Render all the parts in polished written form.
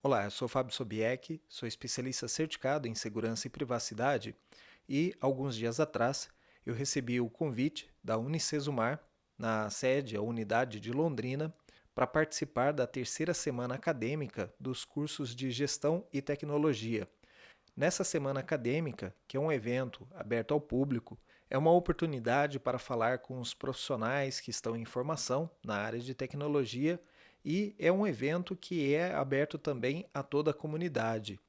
Olá, eu sou Fábio Sobieck, sou especialista certificado em segurança e privacidade e, alguns dias atrás, eu recebi o convite da Unicesumar, na sede, a unidade de Londrina, para participar da terceira semana acadêmica dos cursos de Gestão e Tecnologia. Nessa semana acadêmica, que é um evento aberto ao público, é uma oportunidade para falar com os profissionais que estão em formação na área de tecnologia e é um evento que é aberto também a toda a comunidade.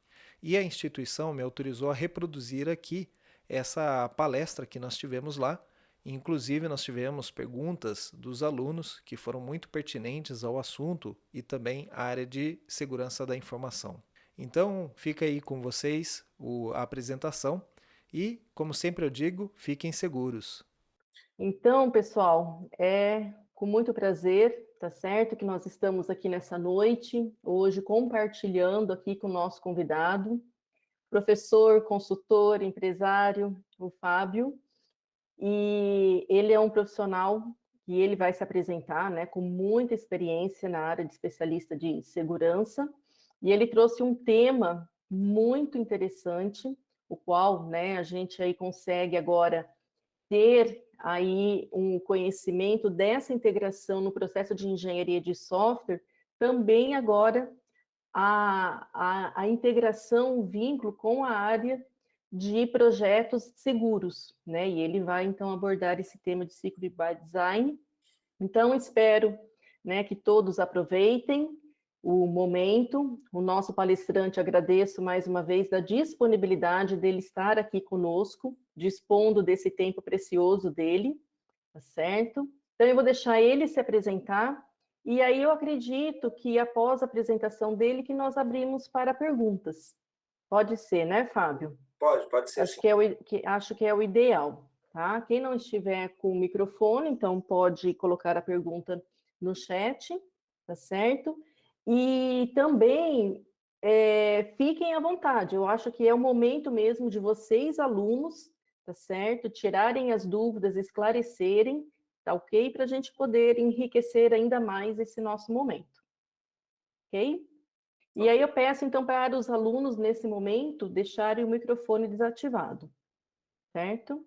E a instituição me autorizou a reproduzir aqui essa palestra que nós tivemos lá. Inclusive, nós tivemos perguntas dos alunos que foram muito pertinentes ao assunto e também à área de segurança da informação. Então, fica aí com vocês a apresentação e, como sempre eu digo, fiquem seguros. Então, pessoal, é com muito prazer, tá certo, que nós estamos aqui nessa noite, hoje compartilhando aqui com o nosso convidado, professor, consultor, empresário, o Fábio, e ele é um profissional que ele vai se apresentar, né, com muita experiência na área de especialista de segurança, e ele trouxe um tema muito interessante, o qual, né, a gente aí consegue agora ter aí um conhecimento dessa integração no processo de engenharia de software, também agora a integração, o vínculo com a área de projetos seguros, né? E ele vai então abordar esse tema de Security by Design. Então, espero, né, que todos aproveitem o momento. O nosso palestrante, agradeço mais uma vez da disponibilidade dele estar aqui conosco, dispondo desse tempo precioso dele, tá certo? Então, eu vou deixar ele se apresentar, e aí eu acredito que após a apresentação dele, que nós abrimos para perguntas. Pode ser, né, Fábio? Pode ser Acho sim. que acho que é o ideal, tá? Quem não estiver com o microfone, então pode colocar a pergunta no chat, tá certo? E também fiquem à vontade. Eu acho que é o momento mesmo de vocês, alunos, tá certo? Tirarem as dúvidas, esclarecerem, tá ok? Para a gente poder enriquecer ainda mais esse nosso momento, ok? E Ok. aí eu peço então para os alunos, nesse momento, deixarem o microfone desativado, certo?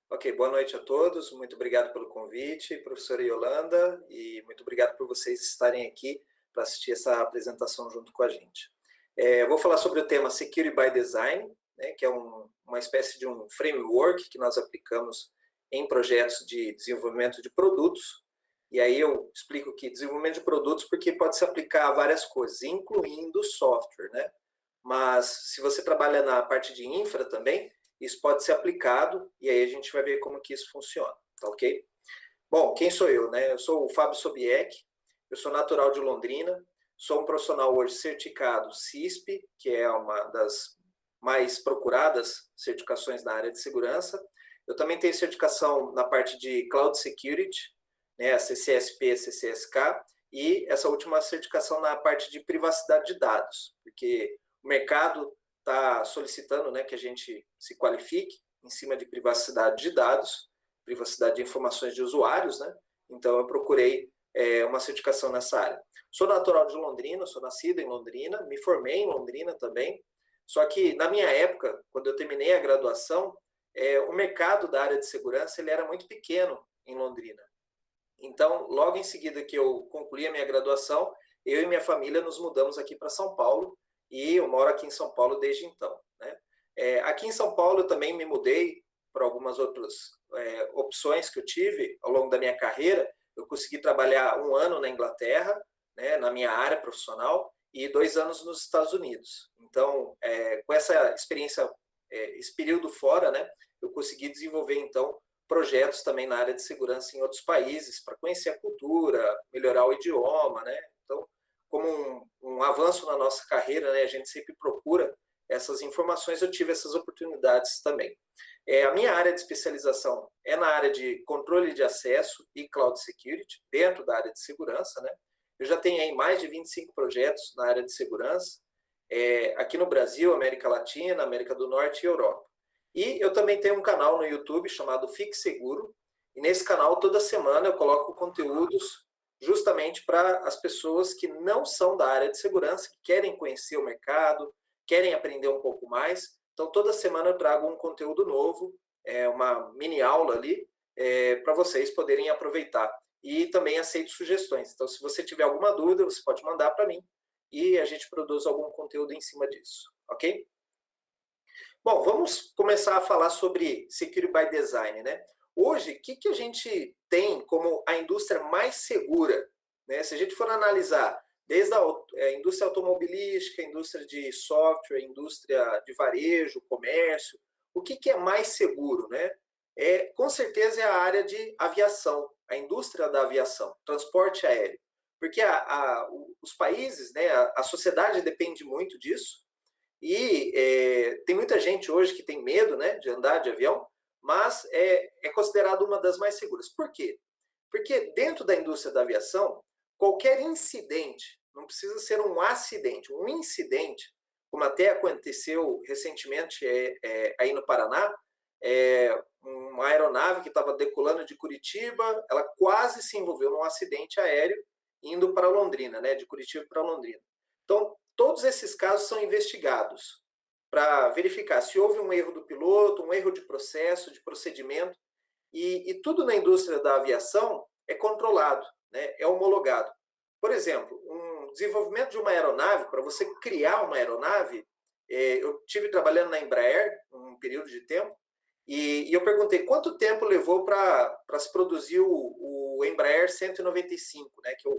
Ok, boa noite a todos. Muito obrigado pelo convite, professora Yolanda, e muito obrigado por vocês estarem aqui para assistir essa apresentação junto com a gente. Eu vou falar sobre o tema Security by Design, né, que é uma espécie de um framework que nós aplicamos em projetos de desenvolvimento de produtos. E aí eu explico que desenvolvimento de produtos porque pode se aplicar a várias coisas, incluindo software, né? Mas se você trabalha na parte de infra também, isso pode ser aplicado e aí a gente vai ver como que isso funciona, tá ok? Bom, quem sou eu, né? Eu sou o Fábio Sobieck, eu sou natural de Londrina, sou um profissional hoje certificado CISP, que é uma das mais procuradas certificações na área de segurança. Eu também tenho certificação na parte de Cloud Security, né, a CCSP, CCSK, e essa última certificação na parte de privacidade de dados, porque o mercado está solicitando, né, que a gente se qualifique em cima de privacidade de dados, privacidade de informações de usuários, né? Então eu procurei uma certificação nessa área. Sou natural de Londrina, sou nascido em Londrina, me formei em Londrina também. Só que na minha época, quando eu terminei a graduação, o mercado da área de segurança ele era muito pequeno em Londrina. Então, logo em seguida que eu concluí a minha graduação, eu e minha família nos mudamos aqui para São Paulo e eu moro aqui em São Paulo desde então. Né? Aqui em São Paulo eu também me mudei para algumas outras opções que eu tive ao longo da minha carreira. Eu consegui trabalhar um ano na Inglaterra, né, na minha área profissional, e 2 anos nos Estados Unidos. Então, com essa experiência, esse período fora, né, eu consegui desenvolver, então, projetos também na área de segurança em outros países, para conhecer a cultura, melhorar o idioma, né? Então, como um avanço na nossa carreira, né, a gente sempre procura essas informações, eu tive essas oportunidades também. A minha área de especialização é na área de controle de acesso e cloud security, dentro da área de segurança, né? Eu já tenho aí mais de 25 projetos na área de segurança, aqui no Brasil, América Latina, América do Norte e Europa. E eu também tenho um canal no YouTube chamado Fique Seguro, e nesse canal toda semana eu coloco conteúdos justamente para as pessoas que não são da área de segurança, que querem conhecer o mercado, querem aprender um pouco mais. Então, toda semana eu trago um conteúdo novo, uma mini aula ali, para vocês poderem aproveitar. E também aceito sugestões. Então, se você tiver alguma dúvida, você pode mandar para mim e a gente produz algum conteúdo em cima disso, ok? Bom, vamos começar a falar sobre Security by Design, né? Hoje, o que a gente tem como a indústria mais segura, né? Se a gente for analisar desde a indústria automobilística, a indústria de software, indústria de varejo, comércio, o que é mais seguro, né? Com certeza é a área de aviação, a indústria da aviação, transporte aéreo. Porque os países, né, a sociedade depende muito disso, e tem muita gente hoje que tem medo, né, de andar de avião, mas é considerado uma das mais seguras. Por quê? Porque dentro da indústria da aviação, qualquer incidente, não precisa ser um acidente, um incidente, como até aconteceu recentemente aí no Paraná, uma aeronave que estava decolando de Curitiba, ela quase se envolveu num acidente aéreo indo para Londrina, né, de Curitiba para Londrina. Então, todos esses casos são investigados para verificar se houve um erro do piloto, um erro de processo, de procedimento, e tudo na indústria da aviação é controlado, né? É homologado. Por exemplo, um desenvolvimento de uma aeronave, para você criar uma aeronave, eu tive trabalhando na Embraer um período de tempo, e eu perguntei quanto tempo levou para se produzir o Embraer 195, né, que é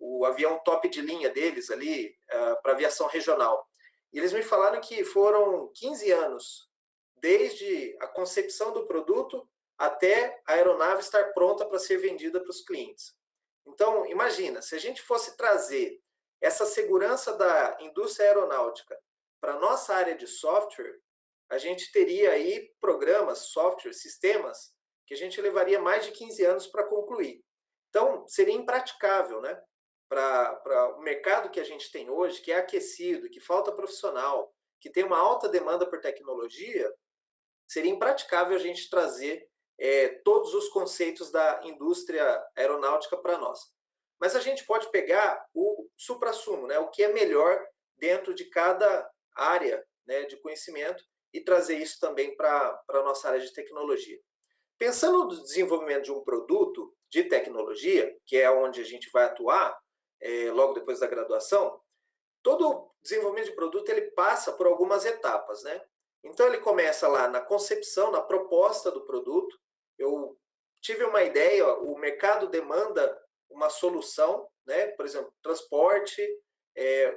o avião top de linha deles ali, para aviação regional. E eles me falaram que foram 15 anos, desde a concepção do produto até a aeronave estar pronta para ser vendida para os clientes. Então, imagina, se a gente fosse trazer essa segurança da indústria aeronáutica para a nossa área de software, a gente teria aí programas, software, sistemas, que a gente levaria mais de 15 anos para concluir. Então, seria impraticável, né? Para o mercado que a gente tem hoje, que é aquecido, que falta profissional, que tem uma alta demanda por tecnologia, seria impraticável a gente trazer todos os conceitos da indústria aeronáutica para nós. Mas a gente pode pegar o suprassumo, né, o que é melhor dentro de cada área, né, de conhecimento e trazer isso também para a nossa área de tecnologia. Pensando no desenvolvimento de um produto de tecnologia, que é onde a gente vai atuar logo depois da graduação, todo desenvolvimento de produto ele passa por algumas etapas, né? Então ele começa lá na concepção, na proposta do produto. Eu tive uma ideia, o mercado demanda uma solução, né? Por exemplo, transporte,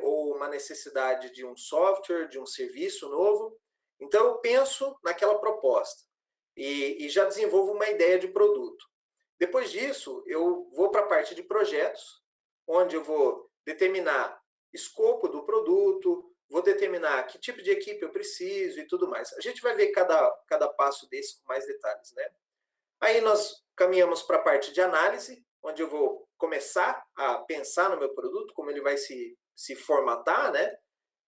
ou uma necessidade de um software, de um serviço novo. Então eu penso naquela proposta e já desenvolvo uma ideia de produto. Depois disso, eu vou para a parte de projetos, onde eu vou determinar escopo do produto, vou determinar que tipo de equipe eu preciso e tudo mais. A gente vai ver cada passo desse com mais detalhes, né? Aí nós caminhamos para a parte de análise, onde eu vou começar a pensar no meu produto, como ele vai se formatar, né?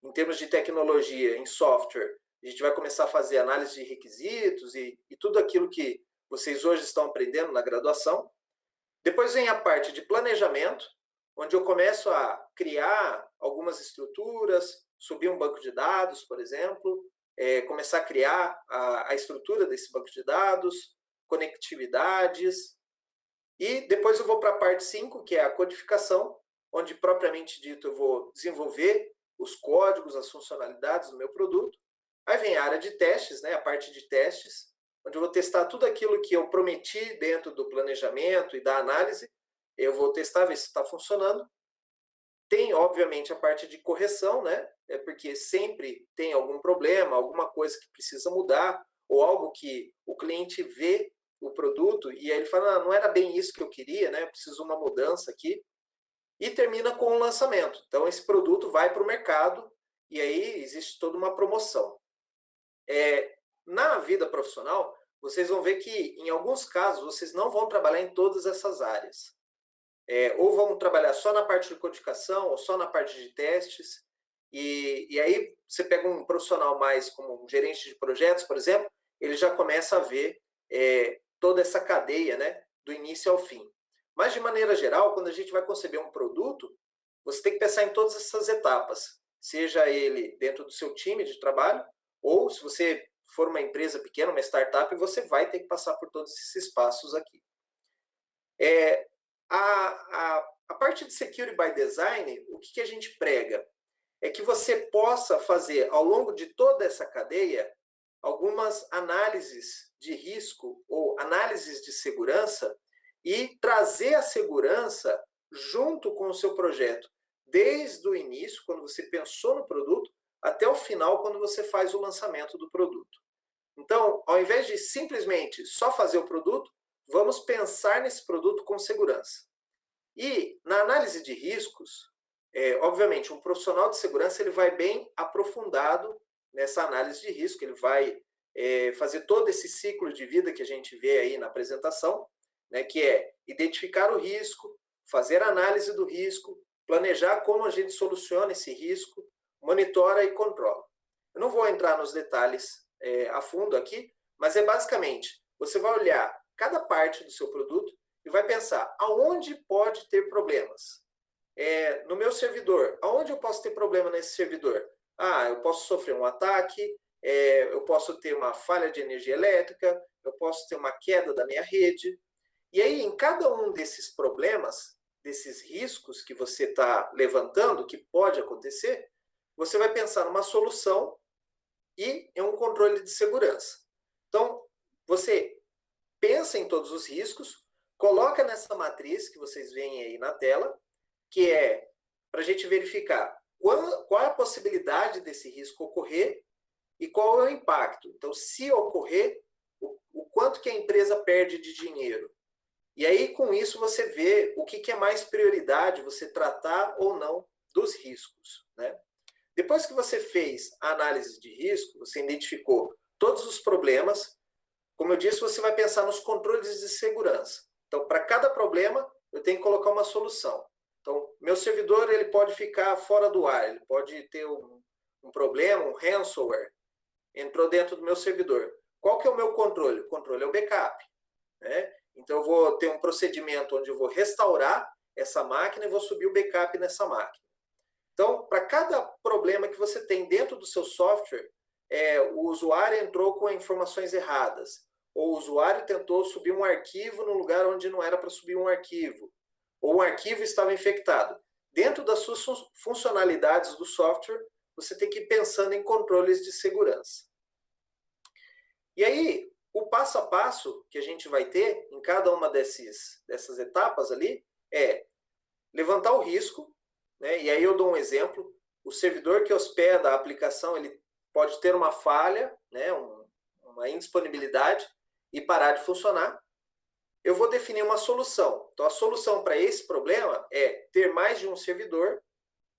Em termos de tecnologia, em software, a gente vai começar a fazer análise de requisitos e tudo aquilo que vocês hoje estão aprendendo na graduação. Depois vem a parte de planejamento, onde eu começo a criar algumas estruturas, subir um banco de dados, por exemplo, começar a criar a estrutura desse banco de dados, conectividades. E depois eu vou para a parte 5, que é a codificação, onde propriamente dito eu vou desenvolver os códigos, as funcionalidades do meu produto. Aí vem a área de testes, né, a parte de testes, onde eu vou testar tudo aquilo que eu prometi dentro do planejamento e da análise. Eu vou testar, ver se está funcionando. Tem, obviamente, a parte de correção, né? Porque sempre tem algum problema, alguma coisa que precisa mudar, ou algo que o cliente vê o produto e aí ele fala, não era bem isso que eu queria, né? Eu preciso uma mudança aqui. E termina com o lançamento. Então, esse produto vai para o mercado e aí existe toda uma promoção. Na vida profissional, vocês vão ver que, em alguns casos, vocês não vão trabalhar em todas essas áreas. Ou vão trabalhar só na parte de codificação, ou só na parte de testes. E aí, você pega um profissional mais como um gerente de projetos, por exemplo, ele já começa a ver toda essa cadeia, né, do início ao fim. Mas, de maneira geral, quando a gente vai conceber um produto, você tem que pensar em todas essas etapas, seja ele dentro do seu time de trabalho, ou se você for uma empresa pequena, uma startup, você vai ter que passar por todos esses passos aqui. A parte de Security by Design, o que a gente prega? É que você possa fazer, ao longo de toda essa cadeia, algumas análises de risco ou análises de segurança e trazer a segurança junto com o seu projeto, desde o início, quando você pensou no produto, até o final, quando você faz o lançamento do produto. Então, ao invés de simplesmente só fazer o produto, vamos pensar nesse produto com segurança. E na análise de riscos, obviamente, um profissional de segurança ele vai bem aprofundado nessa análise de risco, ele vai fazer todo esse ciclo de vida que a gente vê aí na apresentação, né, que é identificar o risco, fazer a análise do risco, planejar como a gente soluciona esse risco, monitora e controla. Eu não vou entrar nos detalhes a fundo aqui, mas é basicamente, você vai olhar cada parte do seu produto e vai pensar aonde pode ter problemas. No meu servidor, aonde eu posso ter problema nesse servidor? Eu posso sofrer um ataque, eu posso ter uma falha de energia elétrica, eu posso ter uma queda da minha rede. E aí, em cada um desses problemas, desses riscos que você está levantando, que pode acontecer, você vai pensar numa solução e em um controle de segurança. Então, você pensa em todos os riscos, coloca nessa matriz que vocês veem aí na tela, que é para a gente verificar qual é a possibilidade desse risco ocorrer e qual é o impacto. Então, se ocorrer, o quanto que a empresa perde de dinheiro. E aí, com isso, você vê o que é mais prioridade, você tratar ou não dos riscos, né? Depois que você fez a análise de risco, você identificou todos os problemas, como eu disse, você vai pensar nos controles de segurança. Então, para cada problema, eu tenho que colocar uma solução. Então, meu servidor ele pode ficar fora do ar, ele pode ter um problema, um ransomware, entrou dentro do meu servidor. Qual que é o meu controle? O controle é o backup, né? Então, eu vou ter um procedimento onde eu vou restaurar essa máquina e vou subir o backup nessa máquina. Então, para cada problema que você tem dentro do seu software, o usuário entrou com informações erradas, ou o usuário tentou subir um arquivo no lugar onde não era para subir um arquivo, ou um arquivo estava infectado. Dentro das suas funcionalidades do software, você tem que ir pensando em controles de segurança. E aí, o passo a passo que a gente vai ter em cada uma dessas etapas ali é levantar o risco, né? E aí eu dou um exemplo, o servidor que hospeda a aplicação, ele pode ter uma falha, né? Uma indisponibilidade e parar de funcionar. Eu vou definir uma solução. Então, a solução para esse problema é ter mais de um servidor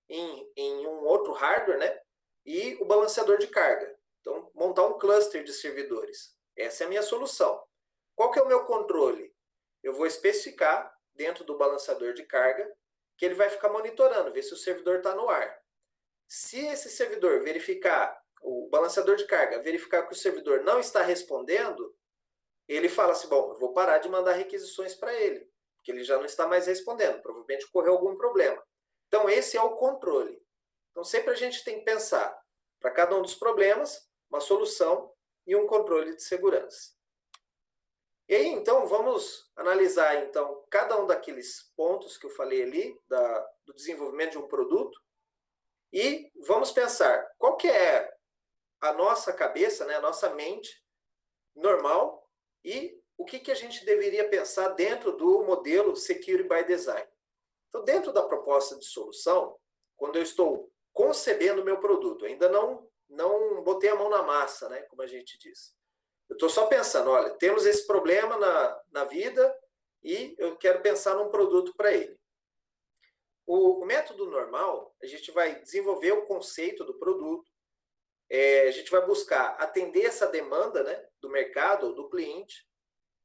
em um outro hardware, né? E o balanceador de carga. Então, montar um cluster de servidores. Essa é a minha solução. Qual que é o meu controle? Eu vou especificar dentro do balanceador de carga que ele vai ficar monitorando, ver se o servidor está no ar. Se esse servidor verificar, o balanceador de carga verificar que o servidor não está respondendo, ele fala assim, bom, eu vou parar de mandar requisições para ele, porque ele já não está mais respondendo, provavelmente ocorreu algum problema. Então, esse é o controle. Então, sempre a gente tem que pensar, para cada um dos problemas, uma solução e um controle de segurança. E aí, então, vamos analisar então, cada um daqueles pontos que eu falei ali, do desenvolvimento de um produto, e vamos pensar qual que é a nossa cabeça, né, a nossa mente normal e o que a gente deveria pensar dentro do modelo Security by Design. Então, dentro da proposta de solução, quando eu estou concebendo o meu produto, ainda não botei a mão na massa, né, como a gente diz. Eu estou só pensando, olha, temos esse problema na vida e eu quero pensar num produto para ele. O método normal, a gente vai desenvolver o conceito do produto, a gente vai buscar atender essa demanda, né, do mercado ou do cliente.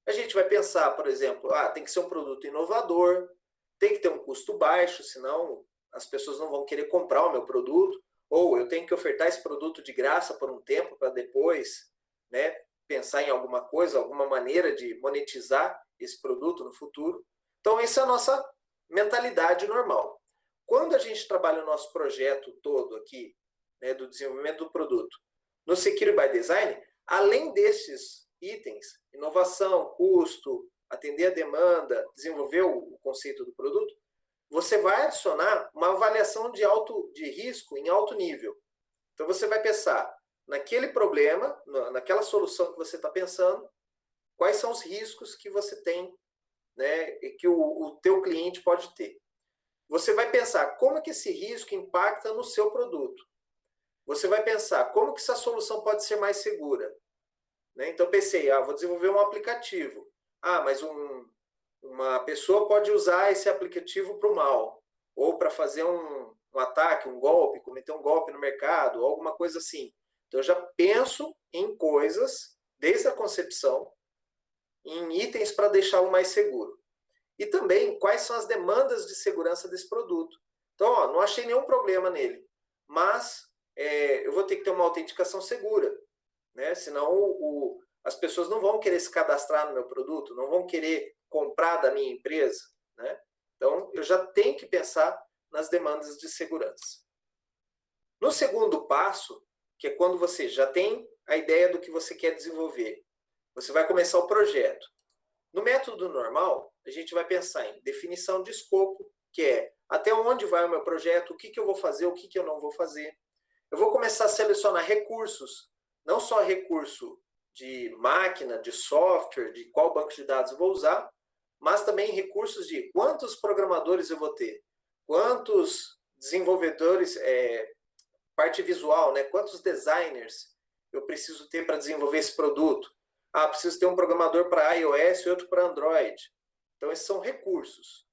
A gente vai pensar, por exemplo, tem que ser um produto inovador, tem que ter um custo baixo, senão as pessoas não vão querer comprar o meu produto, ou eu tenho que ofertar esse produto de graça por um tempo para depois, né, pensar em alguma coisa, alguma maneira de monetizar esse produto no futuro. Então, essa é a nossa mentalidade normal. Quando a gente trabalha o nosso projeto todo aqui, né, do desenvolvimento do produto, no Secure by Design, além desses itens, inovação, custo, atender a demanda, desenvolver o conceito do produto, você vai adicionar uma avaliação de risco em alto nível. Então, você vai pensar naquele problema, naquela solução que você está pensando, quais são os riscos que você tem, né, e que o teu cliente pode ter. Você vai pensar como que esse risco impacta no seu produto. Você vai pensar como que essa solução pode ser mais segura. Né? Então, pensei, vou desenvolver um aplicativo. Mas uma pessoa pode usar esse aplicativo para o mal, ou para fazer um ataque, um golpe, cometer um golpe no mercado, ou alguma coisa assim. Então, eu já penso em coisas, desde a concepção, em itens para deixá-lo mais seguro. E também, quais são as demandas de segurança desse produto. Então, não achei nenhum problema nele, mas eu vou ter que ter uma autenticação segura, né? Senão as pessoas não vão querer se cadastrar no meu produto, não vão querer comprar da minha empresa, né? Então, eu já tenho que pensar nas demandas de segurança. No segundo passo, que é quando você já tem a ideia do que você quer desenvolver, você vai começar o projeto. No método normal, a gente vai pensar em definição de escopo, que é até onde vai o meu projeto, o que eu vou fazer, o que eu não vou fazer. Eu vou começar a selecionar recursos, não só recurso de máquina, de software, de qual banco de dados eu vou usar, mas também recursos de quantos programadores eu vou ter, quantos desenvolvedores, parte visual, né? Quantos designers eu preciso ter para desenvolver esse produto. Preciso ter um programador para iOS e outro para Android. Então, esses são recursos.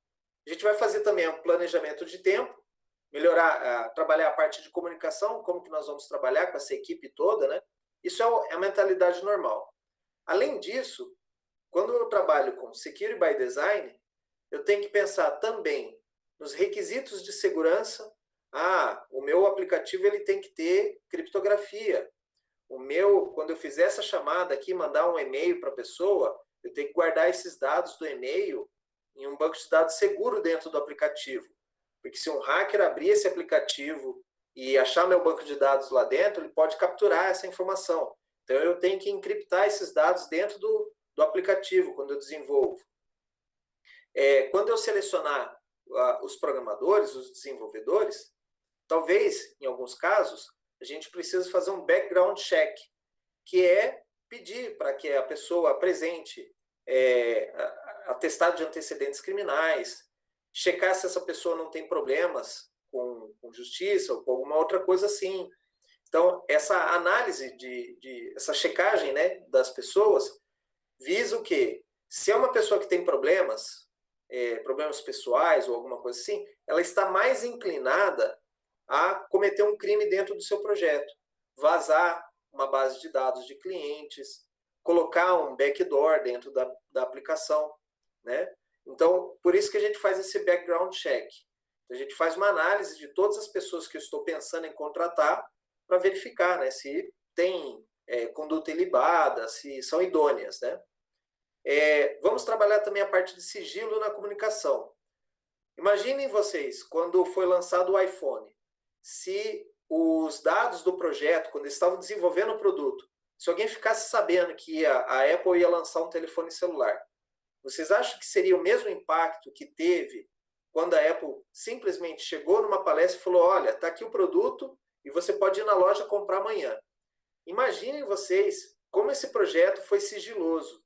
A gente vai fazer também um planejamento de tempo, trabalhar a parte de comunicação, como que nós vamos trabalhar com essa equipe toda, né? Isso é a mentalidade normal. Além disso, quando eu trabalho com Secure by Design, eu tenho que pensar também nos requisitos de segurança. O meu aplicativo ele tem que ter criptografia. Quando eu fizer essa chamada aqui, mandar um e-mail para a pessoa, eu tenho que guardar esses dados do e-mail em um banco de dados seguro dentro do aplicativo. Porque se um hacker abrir esse aplicativo e achar meu banco de dados lá dentro, ele pode capturar essa informação. Então, eu tenho que encriptar esses dados dentro do aplicativo, quando eu desenvolvo. Quando eu selecionar os programadores, os desenvolvedores, talvez, em alguns casos, a gente precisa fazer um background check, que é pedir para que a pessoa apresente atestado de antecedentes criminais, checar se essa pessoa não tem problemas com justiça ou com alguma outra coisa assim. Então, essa análise, essa checagem, né, das pessoas, visa o quê? Se é uma pessoa que tem problemas pessoais ou alguma coisa assim, ela está mais inclinada a cometer um crime dentro do seu projeto, vazar uma base de dados de clientes, colocar um backdoor dentro da aplicação, né? Então, por isso que a gente faz esse background check. A gente faz uma análise de todas as pessoas que eu estou pensando em contratar para verificar, né, se tem conduta ilibada, se são idôneas, né? Vamos trabalhar também a parte de sigilo na comunicação. Imaginem vocês, quando foi lançado o iPhone, se os dados do projeto, quando eles estavam desenvolvendo o produto, se alguém ficasse sabendo que a Apple ia lançar um telefone celular, vocês acham que seria o mesmo impacto que teve quando a Apple simplesmente chegou numa palestra e falou, olha, está aqui o produto e você pode ir na loja comprar amanhã? Imaginem vocês como esse projeto foi sigiloso,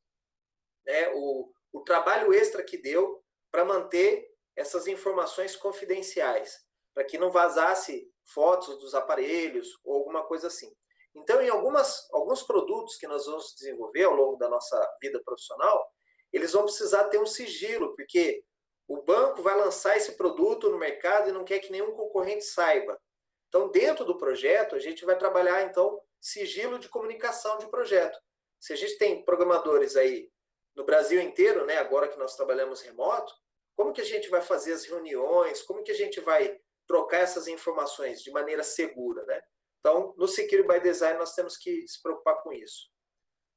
né? O trabalho extra que deu para manter essas informações confidenciais, para que não vazasse fotos dos aparelhos ou alguma coisa assim. Então, em alguns produtos que nós vamos desenvolver ao longo da nossa vida profissional, eles vão precisar ter um sigilo, porque o banco vai lançar esse produto no mercado e não quer que nenhum concorrente saiba. Então, dentro do projeto, a gente vai trabalhar, então, sigilo de comunicação de projeto. Se a gente tem programadores aí no Brasil inteiro, né, agora que nós trabalhamos remoto, como que a gente vai fazer as reuniões, como que a gente vai trocar essas informações de maneira segura, né? Então, no Secure by Design, nós temos que se preocupar com isso.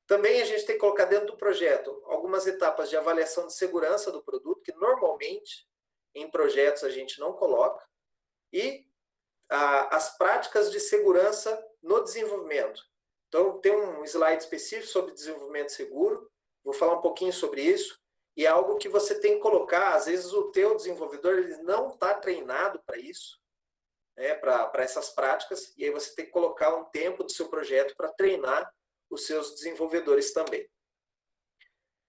Também a gente tem que colocar dentro do projeto algumas etapas de avaliação de segurança do produto, que normalmente normalmente em projetos a gente não coloca, e as práticas de segurança no desenvolvimento. Então, tem um slide específico sobre desenvolvimento seguro, vou falar um pouquinho sobre isso, e é algo que você tem que colocar, às vezes o teu desenvolvedor ele não está treinado para isso, né, para essas práticas, e aí você tem que colocar um tempo do seu projeto para treinar os seus desenvolvedores também.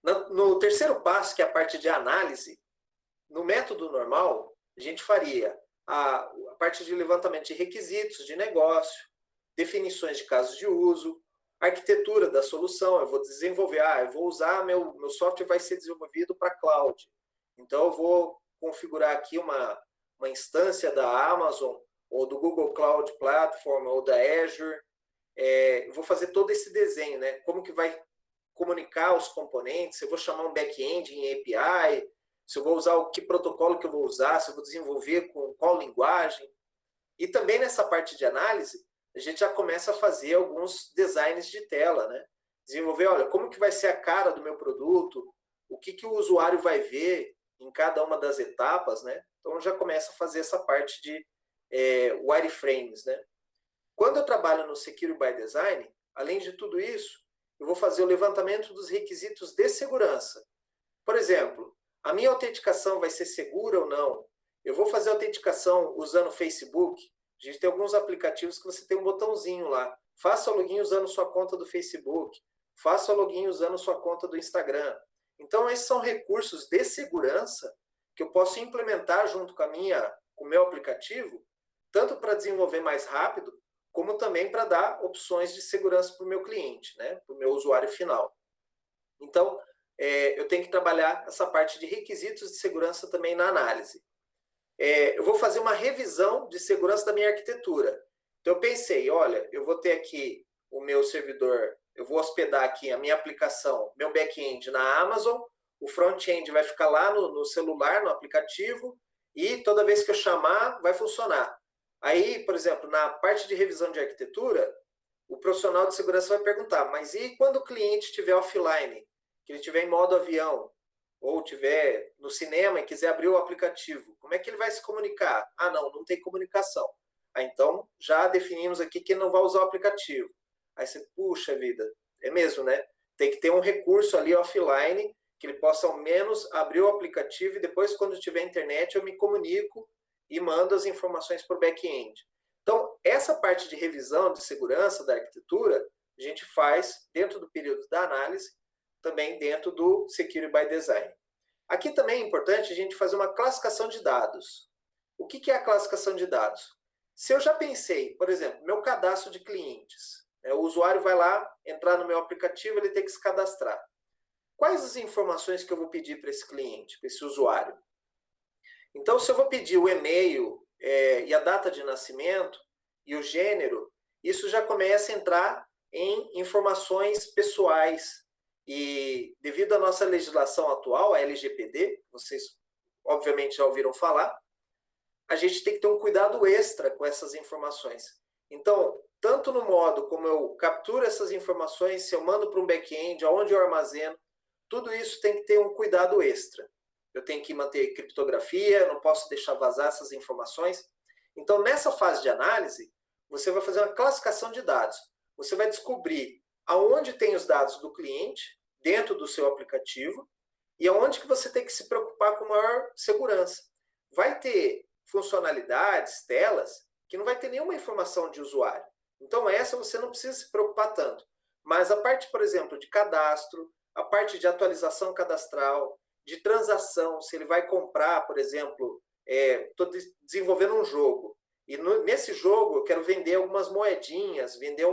No terceiro passo, que é a parte de análise, no método normal, a gente faria a parte de levantamento de requisitos de negócio, definições de casos de uso, arquitetura da solução. Eu vou desenvolver, eu vou usar, meu software vai ser desenvolvido para cloud. Então, eu vou configurar aqui uma instância da Amazon, ou do Google Cloud Platform, ou da Azure. Eu vou fazer todo esse desenho, né? Como que vai comunicar os componentes, se eu vou chamar um back-end em API, se eu vou usar que protocolo que eu vou usar, se eu vou desenvolver com qual linguagem. E também nessa parte de análise, a gente já começa a fazer alguns designs de tela, né? Desenvolver, olha, como que vai ser a cara do meu produto, o que o usuário vai ver em cada uma das etapas, né? Então, já começa a fazer essa parte de wireframes, né? Quando eu trabalho no Secure by Design, além de tudo isso, eu vou fazer o levantamento dos requisitos de segurança. Por exemplo, a minha autenticação vai ser segura ou não? Eu vou fazer autenticação usando o Facebook. A gente tem alguns aplicativos que você tem um botãozinho lá. Faça o login usando sua conta do Facebook. Faça o login usando sua conta do Instagram. Então, esses são recursos de segurança que eu posso implementar junto com o meu aplicativo, tanto para desenvolver mais rápido, como também para dar opções de segurança para o meu cliente, né? Para o meu usuário final. Então, eu tenho que trabalhar essa parte de requisitos de segurança também na análise. Eu vou fazer uma revisão de segurança da minha arquitetura. Então, eu pensei, olha, eu vou ter aqui o meu servidor, eu vou hospedar aqui a minha aplicação, meu back-end na Amazon, o front-end vai ficar lá no celular, no aplicativo, e toda vez que eu chamar, vai funcionar. Aí, por exemplo, na parte de revisão de arquitetura, o profissional de segurança vai perguntar, mas e quando o cliente estiver offline, que ele estiver em modo avião, ou estiver no cinema e quiser abrir o aplicativo, como é que ele vai se comunicar? Ah, não tem comunicação. Então, já definimos aqui que ele não vai usar o aplicativo. Aí você, puxa vida, é mesmo, né? Tem que ter um recurso ali offline, que ele possa ao menos abrir o aplicativo e depois, quando tiver internet, eu me comunico e mando as informações para o back-end. Então, essa parte de revisão de segurança da arquitetura, a gente faz dentro do período da análise, também dentro do Secure by Design. Aqui também é importante a gente fazer uma classificação de dados. O que é a classificação de dados? Se eu já pensei, por exemplo, meu cadastro de clientes, o usuário vai lá, entrar no meu aplicativo, ele tem que se cadastrar. Quais as informações que eu vou pedir para esse cliente, para esse usuário? Então, se eu vou pedir o e-mail e a data de nascimento e o gênero, isso já começa a entrar em informações pessoais. E devido à nossa legislação atual, a LGPD, vocês obviamente já ouviram falar, a gente tem que ter um cuidado extra com essas informações. Então, tanto no modo como eu capturo essas informações, se eu mando para um back-end, aonde eu armazeno, tudo isso tem que ter um cuidado extra. Eu tenho que manter criptografia, não posso deixar vazar essas informações. Então, nessa fase de análise, você vai fazer uma classificação de dados. Você vai descobrir aonde tem os dados do cliente, dentro do seu aplicativo, e aonde que você tem que se preocupar com maior segurança. Vai ter funcionalidades, telas, que não vai ter nenhuma informação de usuário. Então, essa você não precisa se preocupar tanto. Mas a parte, por exemplo, de cadastro, a parte de atualização cadastral, de transação, se ele vai comprar, por exemplo, estou desenvolvendo um jogo, e nesse jogo eu quero vender algumas moedinhas, vender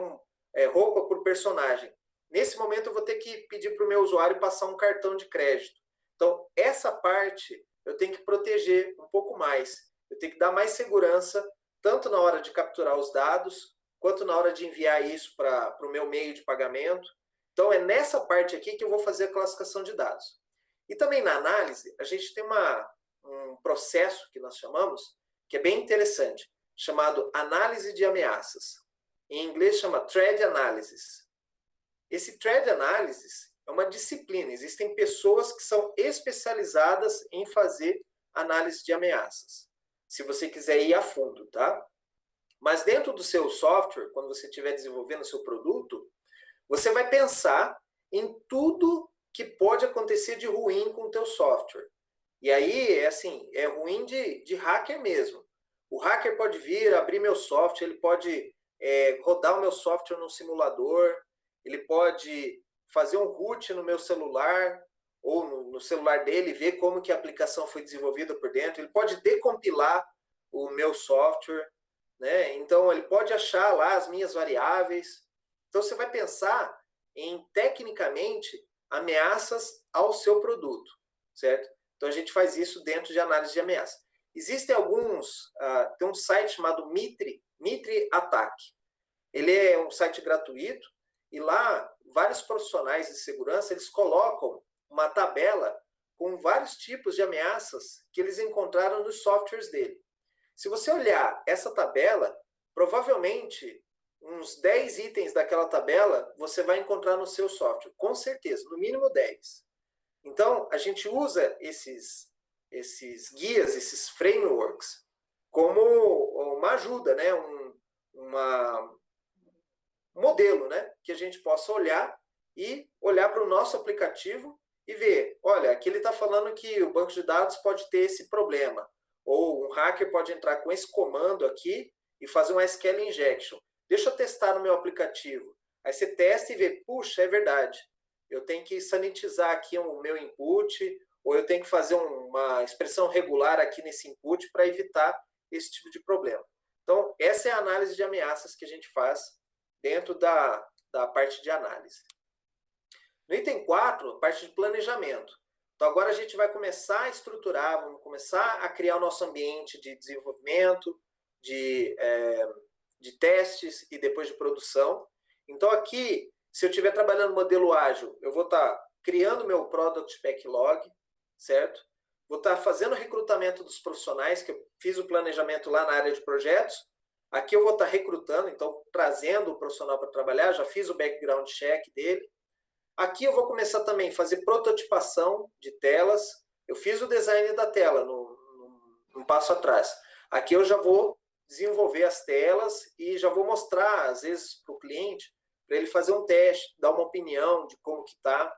roupa por personagem. Nesse momento eu vou ter que pedir para o meu usuário passar um cartão de crédito. Então, essa parte eu tenho que proteger um pouco mais. Eu tenho que dar mais segurança, tanto na hora de capturar os dados, quanto na hora de enviar isso para o meu meio de pagamento. Então, é nessa parte aqui que eu vou fazer a classificação de dados. E também na análise, a gente tem um processo que nós chamamos, que é bem interessante, chamado análise de ameaças. Em inglês chama Threat Analysis. Esse Threat Analysis, é uma disciplina. Existem pessoas que são especializadas em fazer análise de ameaças, se você quiser ir a fundo, tá? Mas dentro do seu software, quando você estiver desenvolvendo o seu produto, você vai pensar em tudo que pode acontecer de ruim com o teu software. E aí, assim, é ruim de hacker mesmo. O hacker pode vir, abrir meu software, ele pode rodar o meu software no simulador, ele pode fazer um root no meu celular, ou no celular dele, ver como que a aplicação foi desenvolvida por dentro, ele pode decompilar o meu software, né? Então, ele pode achar lá as minhas variáveis. Então, você vai pensar em, tecnicamente, ameaças ao seu produto, certo? Então, a gente faz isso dentro de análise de ameaça. Existem alguns, tem um site chamado Mitre Attack. Ele é um site gratuito e lá vários profissionais de segurança, eles colocam uma tabela com vários tipos de ameaças que eles encontraram nos softwares dele. Se você olhar essa tabela, provavelmente uns 10 itens daquela tabela você vai encontrar no seu software, com certeza, no mínimo 10. Então, a gente usa esses guias, esses frameworks, como uma ajuda, né? um modelo, né? Que a gente possa olhar para o nosso aplicativo e ver, olha, aqui ele está falando que o banco de dados pode ter esse problema, ou um hacker pode entrar com esse comando aqui e fazer um SQL injection. Deixa eu testar no meu aplicativo. Aí você testa e vê, puxa, é verdade. Eu tenho que sanitizar aqui o meu input, ou eu tenho que fazer uma expressão regular aqui nesse input para evitar esse tipo de problema. Então, essa é a análise de ameaças que a gente faz dentro da parte de análise. No item 4, a parte de planejamento. Então, agora a gente vai começar a estruturar, vamos começar a criar o nosso ambiente de desenvolvimento, de testes e depois de produção. Então, aqui, se eu estiver trabalhando no modelo ágil, eu vou estar criando meu Product Backlog, certo? Vou estar fazendo o recrutamento dos profissionais, que eu fiz o planejamento lá na área de projetos. Aqui eu vou estar recrutando, então, trazendo o profissional para trabalhar, já fiz o background check dele. Aqui eu vou começar também a fazer prototipação de telas. Eu fiz o design da tela no passo atrás. Aqui eu já vou desenvolver as telas e já vou mostrar, às vezes, para o cliente, para ele fazer um teste, dar uma opinião de como que está.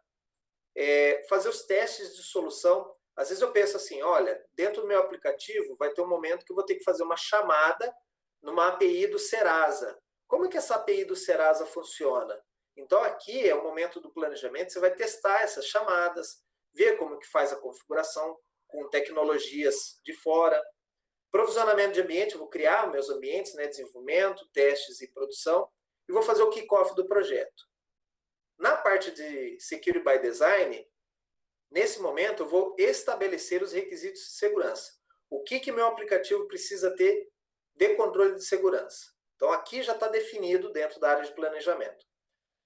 Fazer os testes de solução. Às vezes eu penso assim, olha, dentro do meu aplicativo vai ter um momento que eu vou ter que fazer uma chamada numa API do Serasa. Como é que essa API do Serasa funciona? Então, aqui é o momento do planejamento, você vai testar essas chamadas, ver como que faz a configuração com tecnologias de fora. Provisionamento de ambiente, eu vou criar meus ambientes, né, desenvolvimento, testes e produção, e vou fazer o kick-off do projeto. Na parte de Security by Design, nesse momento eu vou estabelecer os requisitos de segurança. O que meu aplicativo precisa ter de controle de segurança? Então, aqui já está definido dentro da área de planejamento.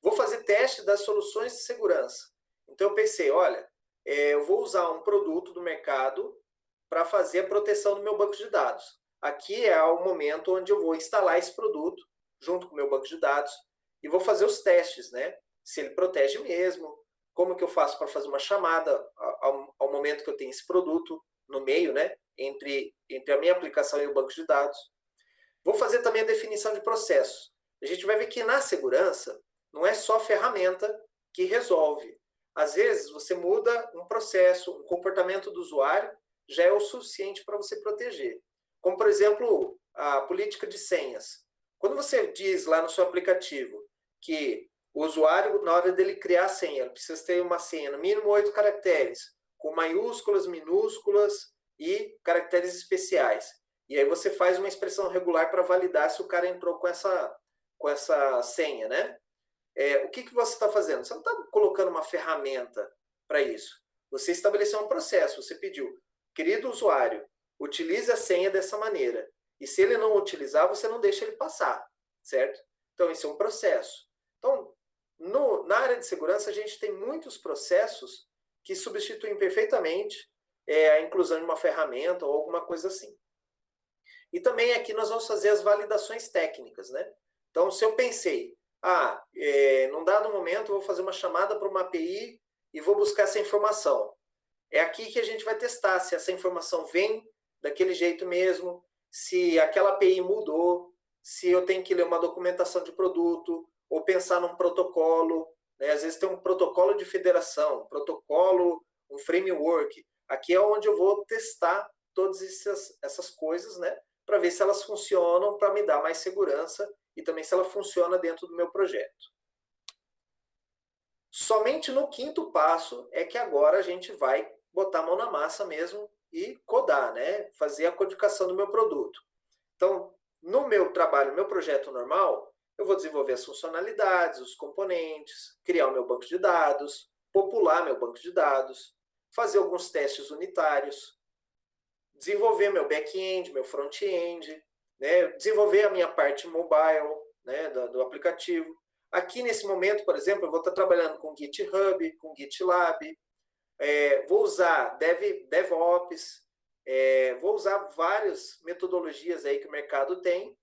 Vou fazer teste das soluções de segurança. Então, eu pensei, olha, eu vou usar um produto do mercado para fazer a proteção do meu banco de dados. Aqui é o momento onde eu vou instalar esse produto junto com o meu banco de dados e vou fazer os testes, né? Se ele protege mesmo, como que eu faço para fazer uma chamada ao momento que eu tenho esse produto no meio, né? Entre a minha aplicação e o banco de dados. Vou fazer também a definição de processos. A gente vai ver que na segurança não é só ferramenta que resolve. Às vezes você muda um processo, um comportamento do usuário, já é o suficiente para você proteger. Como, por exemplo, a política de senhas. Quando você diz lá no seu aplicativo que o usuário, na hora dele criar a senha, ele precisa ter uma senha, no mínimo 8 caracteres, com maiúsculas, minúsculas e caracteres especiais. E aí você faz uma expressão regular para validar se o cara entrou com essa senha, né? O que você está fazendo? Você não está colocando uma ferramenta para isso. Você estabeleceu um processo, você pediu, querido usuário, utilize a senha dessa maneira. E se ele não utilizar, você não deixa ele passar, certo? Então, esse é um processo. Então, na área de segurança, a gente tem muitos processos que substituem perfeitamente a inclusão de uma ferramenta ou alguma coisa assim. E também aqui nós vamos fazer as validações técnicas, né? Então, se eu pensei, num dado momento eu vou fazer uma chamada para uma API e vou buscar essa informação. É aqui que a gente vai testar se essa informação vem daquele jeito mesmo, se aquela API mudou, se eu tenho que ler uma documentação de produto, ou pensar num protocolo, né? Às vezes tem um protocolo de federação, um framework. Aqui é onde eu vou testar todas essas coisas, né? Para ver se elas funcionam, para me dar mais segurança e também se ela funciona dentro do meu projeto. Somente no quinto passo é que agora a gente vai botar a mão na massa mesmo e codar, né? Fazer a codificação do meu produto. Então, no meu trabalho, meu projeto normal, eu vou desenvolver as funcionalidades, os componentes, criar o meu banco de dados, popular meu banco de dados, fazer alguns testes unitários, desenvolver meu back-end, meu front-end, né? Desenvolver a minha parte mobile, né, do aplicativo. Aqui, nesse momento, por exemplo, eu vou estar trabalhando com GitHub, com GitLab, vou usar DevOps, vou usar várias metodologias aí que o mercado tem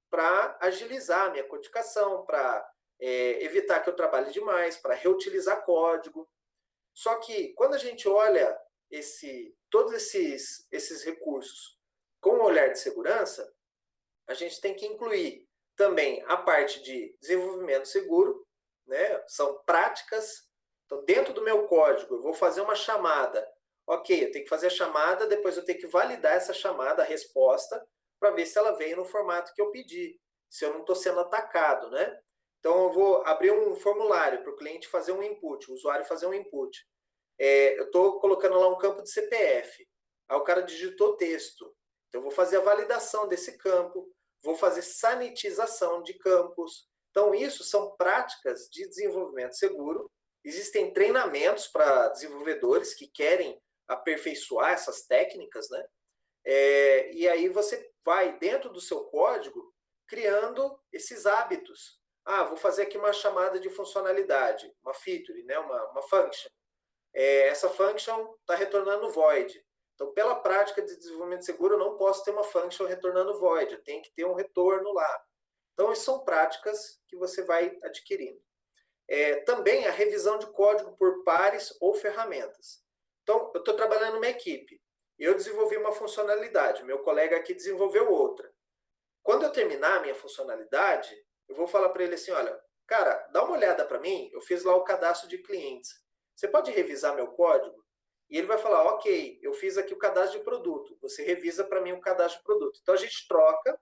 para agilizar a minha codificação, para evitar que eu trabalhe demais, para reutilizar código. Só que quando a gente olha todos esses recursos com um olhar de segurança, a gente tem que incluir também a parte de desenvolvimento seguro, né? São práticas. Então, dentro do meu código, eu vou fazer uma chamada. Ok, eu tenho que fazer a chamada, depois eu tenho que validar essa chamada, a resposta, para ver se ela veio no formato que eu pedi, se eu não estou sendo atacado, né? Então, eu vou abrir um formulário para o cliente fazer um input, o usuário fazer um input. Eu estou colocando lá um campo de CPF. Aí o cara digitou texto. Então, eu vou fazer a validação desse campo, vou fazer sanitização de campos. Então, isso são práticas de desenvolvimento seguro. Existem treinamentos para desenvolvedores que querem aperfeiçoar essas técnicas, né? E aí você vai, dentro do seu código, criando esses hábitos. Vou fazer aqui uma chamada de funcionalidade, uma feature, né? uma function. Essa function está retornando void. Então, pela prática de desenvolvimento seguro, eu não posso ter uma function retornando void. Eu tenho que ter um retorno lá. Então, essas são práticas que você vai adquirindo. Também a revisão de código por pares ou ferramentas. Então, eu estou trabalhando numa equipe. Eu desenvolvi uma funcionalidade, meu colega aqui desenvolveu outra. Quando eu terminar a minha funcionalidade, eu vou falar para ele assim, olha, cara, dá uma olhada para mim, eu fiz lá o cadastro de clientes. Você pode revisar meu código? E ele vai falar, ok, eu fiz aqui o cadastro de produto, você revisa para mim o cadastro de produto. Então, a gente troca,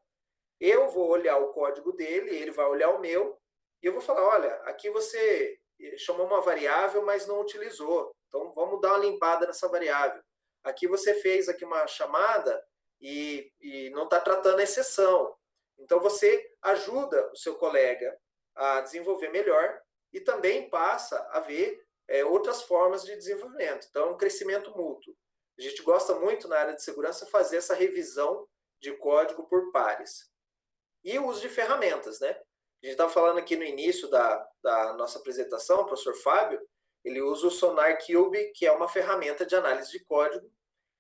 eu vou olhar o código dele, ele vai olhar o meu, e eu vou falar, olha, aqui você chamou uma variável, mas não utilizou. Então, vamos dar uma limpada nessa variável. Aqui você fez aqui uma chamada e não está tratando a exceção. Então, você ajuda o seu colega a desenvolver melhor e também passa a ver outras formas de desenvolvimento. Então, é um crescimento mútuo. A gente gosta muito, na área de segurança, fazer essa revisão de código por pares. E o uso de ferramentas, né? A gente estava falando aqui no início da nossa apresentação, o professor Fábio, ele usa o SonarQube, que é uma ferramenta de análise de código.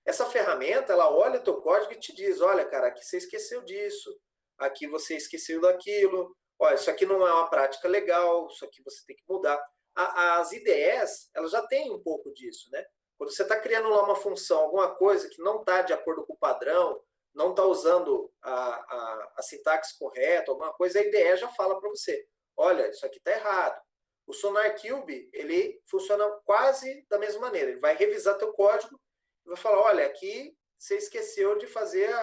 Essa ferramenta, ela olha o teu código e te diz, olha, cara, aqui você esqueceu disso, aqui você esqueceu daquilo, olha, isso aqui não é uma prática legal, isso aqui você tem que mudar. As IDEs, elas já têm um pouco disso, né? Quando você está criando lá uma função, alguma coisa que não está de acordo com o padrão, não está usando a sintaxe correta, alguma coisa, a IDE já fala para você, olha, isso aqui está errado. O SonarQube, ele funciona quase da mesma maneira. Ele vai revisar teu código e vai falar, olha, aqui você esqueceu de fazer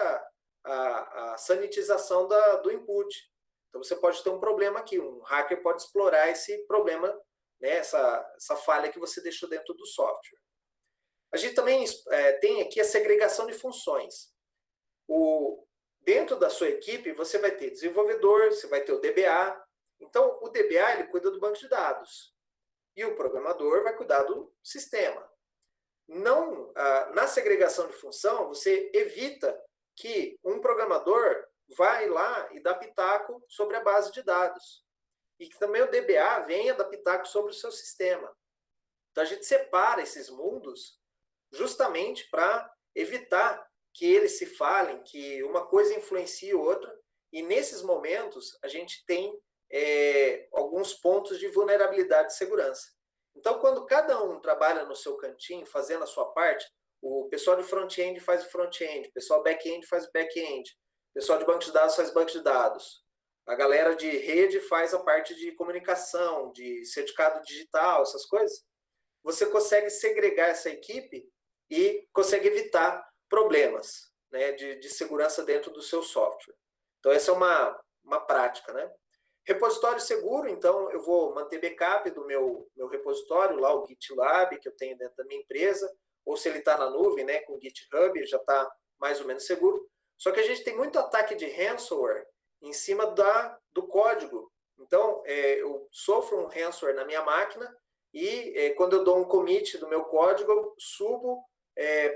a sanitização do input. Então, você pode ter um problema aqui. Um hacker pode explorar esse problema, né, essa falha que você deixou dentro do software. A gente também tem aqui a segregação de funções. Dentro da sua equipe, você vai ter desenvolvedor, você vai ter o DBA. Então, o DBA ele cuida do banco de dados. E o programador vai cuidar do sistema. Na segregação de função, você evita que um programador vai lá e dá pitaco sobre a base de dados. E que também o DBA venha dar pitaco sobre o seu sistema. Então, a gente separa esses mundos justamente para evitar que eles se falem, que uma coisa influencie outra, e nesses momentos a gente tem alguns pontos de vulnerabilidade de segurança. Então, quando cada um trabalha no seu cantinho, fazendo a sua parte, o pessoal de front-end faz o front-end, o pessoal back-end faz o back-end, o pessoal de banco de dados faz banco de dados, a galera de rede faz a parte de comunicação, de certificado digital, essas coisas. Você consegue segregar essa equipe e consegue evitar problemas, né, de segurança dentro do seu software. Então, essa é uma prática, né? Repositório seguro, então eu vou manter backup do meu repositório, lá o GitLab, que eu tenho dentro da minha empresa, ou se ele está na nuvem, né, com o GitHub, já está mais ou menos seguro. Só que a gente tem muito ataque de ransomware em cima do código. Então, eu sofro um ransomware na minha máquina e quando eu dou um commit do meu código, eu subo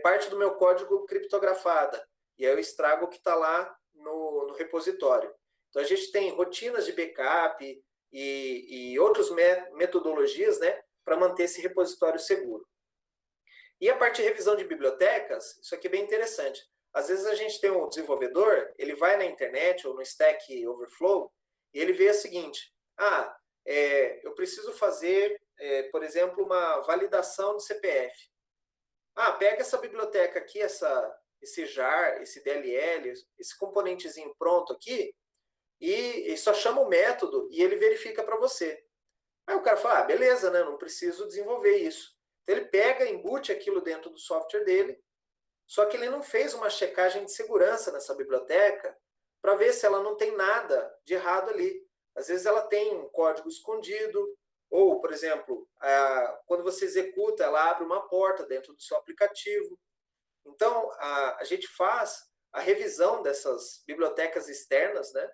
parte do meu código criptografada. E aí eu estrago o que está lá no repositório. Então, a gente tem rotinas de backup e outras metodologias, né, para manter esse repositório seguro. E a parte de revisão de bibliotecas, isso aqui é bem interessante. Às vezes a gente tem um desenvolvedor, ele vai na internet ou no Stack Overflow e ele vê o seguinte, eu preciso fazer, por exemplo, uma validação do CPF. Pega essa biblioteca aqui, esse jar, esse DLL, esse componentezinho pronto aqui, e só chama o método e ele verifica para você. Aí o cara fala, beleza, né? Não preciso desenvolver isso. Então ele pega, embute aquilo dentro do software dele, só que ele não fez uma checagem de segurança nessa biblioteca para ver se ela não tem nada de errado ali. Às vezes ela tem um código escondido, ou, por exemplo, quando você executa, ela abre uma porta dentro do seu aplicativo. Então, a gente faz a revisão dessas bibliotecas externas, né?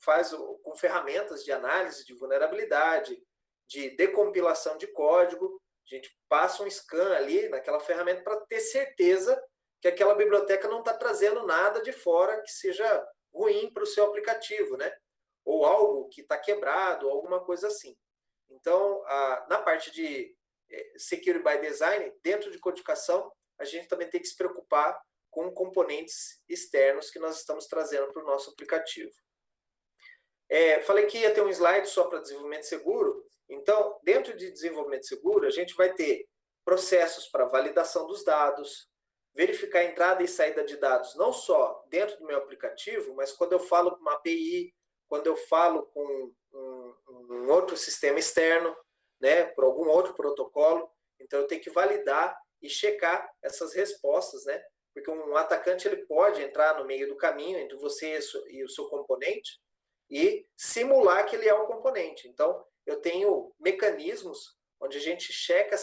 Faz com ferramentas de análise de vulnerabilidade, de decompilação de código. A gente passa um scan ali naquela ferramenta para ter certeza que aquela biblioteca não está trazendo nada de fora que seja ruim para o seu aplicativo, né? Ou algo que está quebrado, ou alguma coisa assim. Então, na parte de Security by Design, dentro de codificação, a gente também tem que se preocupar com componentes externos que nós estamos trazendo para o nosso aplicativo. Falei que ia ter um slide só para desenvolvimento seguro. Então, dentro de desenvolvimento seguro, a gente vai ter processos para validação dos dados, verificar a entrada e saída de dados, não só dentro do meu aplicativo, mas quando eu falo com uma API, quando eu falo com um outro sistema externo, né, por algum outro protocolo. Então, eu tenho que validar e checar essas respostas, né? Porque um atacante ele pode entrar no meio do caminho entre você e o seu componente e simular que ele é o componente. Então, eu tenho mecanismos onde a gente checa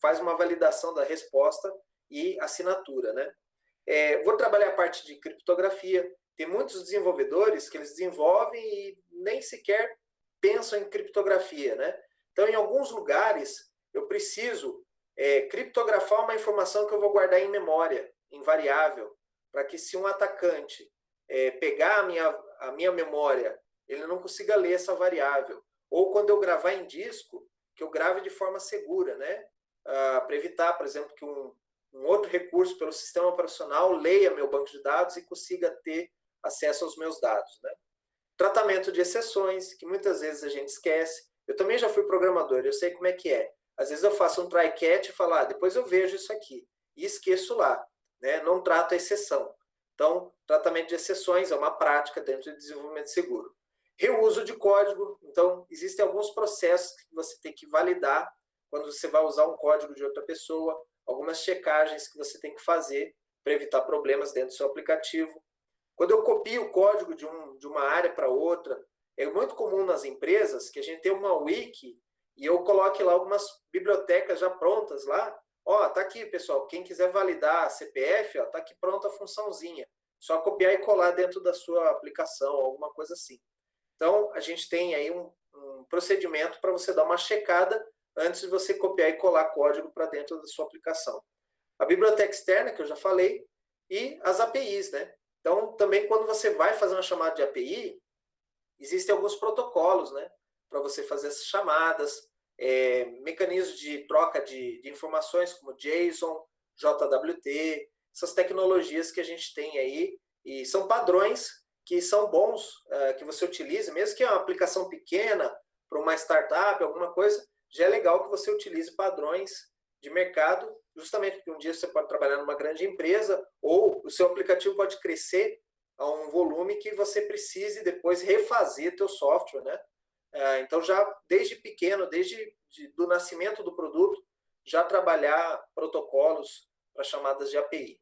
faz uma validação da resposta e assinatura, né? Vou trabalhar a parte de criptografia. Tem muitos desenvolvedores que eles desenvolvem e nem sequer pensam em criptografia, né? Então, em alguns lugares, eu preciso criptografar uma informação que eu vou guardar em memória, em variável, para que se um atacante pegar a minha memória, ele não consiga ler essa variável. Ou quando eu gravar em disco, que eu grave de forma segura, né? Para evitar, por exemplo, que um outro recurso pelo sistema operacional leia meu banco de dados e consiga ter acesso aos meus dados, né? Tratamento de exceções, que muitas vezes a gente esquece. Eu também já fui programador, eu sei como é que é. Às vezes eu faço um try catch e falo, depois eu vejo isso aqui. E esqueço lá, né? Não trato a exceção. Então, tratamento de exceções é uma prática dentro de desenvolvimento seguro. Reuso de código. Então, existem alguns processos que você tem que validar quando você vai usar um código de outra pessoa, algumas checagens que você tem que fazer para evitar problemas dentro do seu aplicativo. Quando eu copio o código de uma área para outra, é muito comum nas empresas que a gente tem uma wiki e eu coloque lá algumas bibliotecas já prontas lá. Tá aqui, pessoal, quem quiser validar a CPF, tá aqui pronta a funçãozinha. Só copiar e colar dentro da sua aplicação, alguma coisa assim. Então, a gente tem aí um procedimento para você dar uma checada antes de você copiar e colar código para dentro da sua aplicação. A biblioteca externa, que eu já falei, e as APIs, né? Então, também quando você vai fazer uma chamada de API, existem alguns protocolos, né? Para você fazer essas chamadas, mecanismos de troca de informações, como JSON, JWT, essas tecnologias que a gente tem aí, e são padrões que são bons, que você utilize, mesmo que é uma aplicação pequena, para uma startup, alguma coisa, já é legal que você utilize padrões de mercado, justamente porque um dia você pode trabalhar numa grande empresa, ou o seu aplicativo pode crescer a um volume que você precise depois refazer teu software, né? Então, já desde pequeno, do nascimento do produto, já trabalhar protocolos para chamadas de API.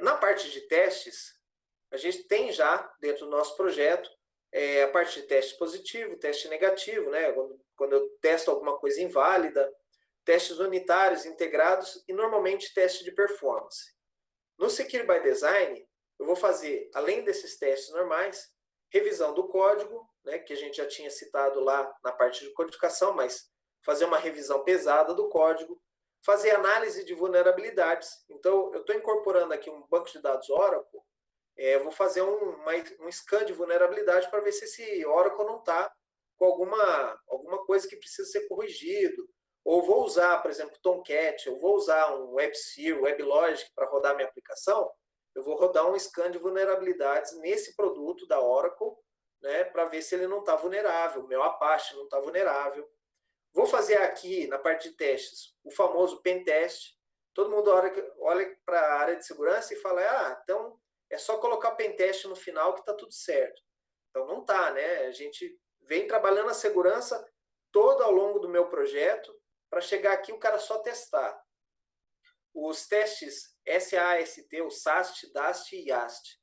Na parte de testes, a gente tem já, dentro do nosso projeto, a parte de teste positivo, teste negativo, né? Quando eu testo alguma coisa inválida, testes unitários, integrados e, normalmente, teste de performance. No Secure by Design, eu vou fazer, além desses testes normais, revisão do código, né, que a gente já tinha citado lá na parte de codificação, mas fazer uma revisão pesada do código, fazer análise de vulnerabilidades. Então, eu estou incorporando aqui um banco de dados Oracle, eu vou fazer um scan de vulnerabilidade para ver se esse Oracle não está com alguma coisa que precisa ser corrigido. Ou vou usar, por exemplo, Tomcat, ou vou usar um WebSphere, WebLogic para rodar minha aplicação, eu vou rodar um scan de vulnerabilidades nesse produto da Oracle, né, para ver se ele não está vulnerável, o meu Apache não está vulnerável. Vou fazer aqui, na parte de testes, o famoso pen test. Todo mundo olha para a área de segurança e fala, então é só colocar pen test no final que está tudo certo. Então não está, né? A gente vem trabalhando a segurança toda ao longo do meu projeto para chegar aqui o cara só testar. Os testes SAST, o SAST, DAST e YAST.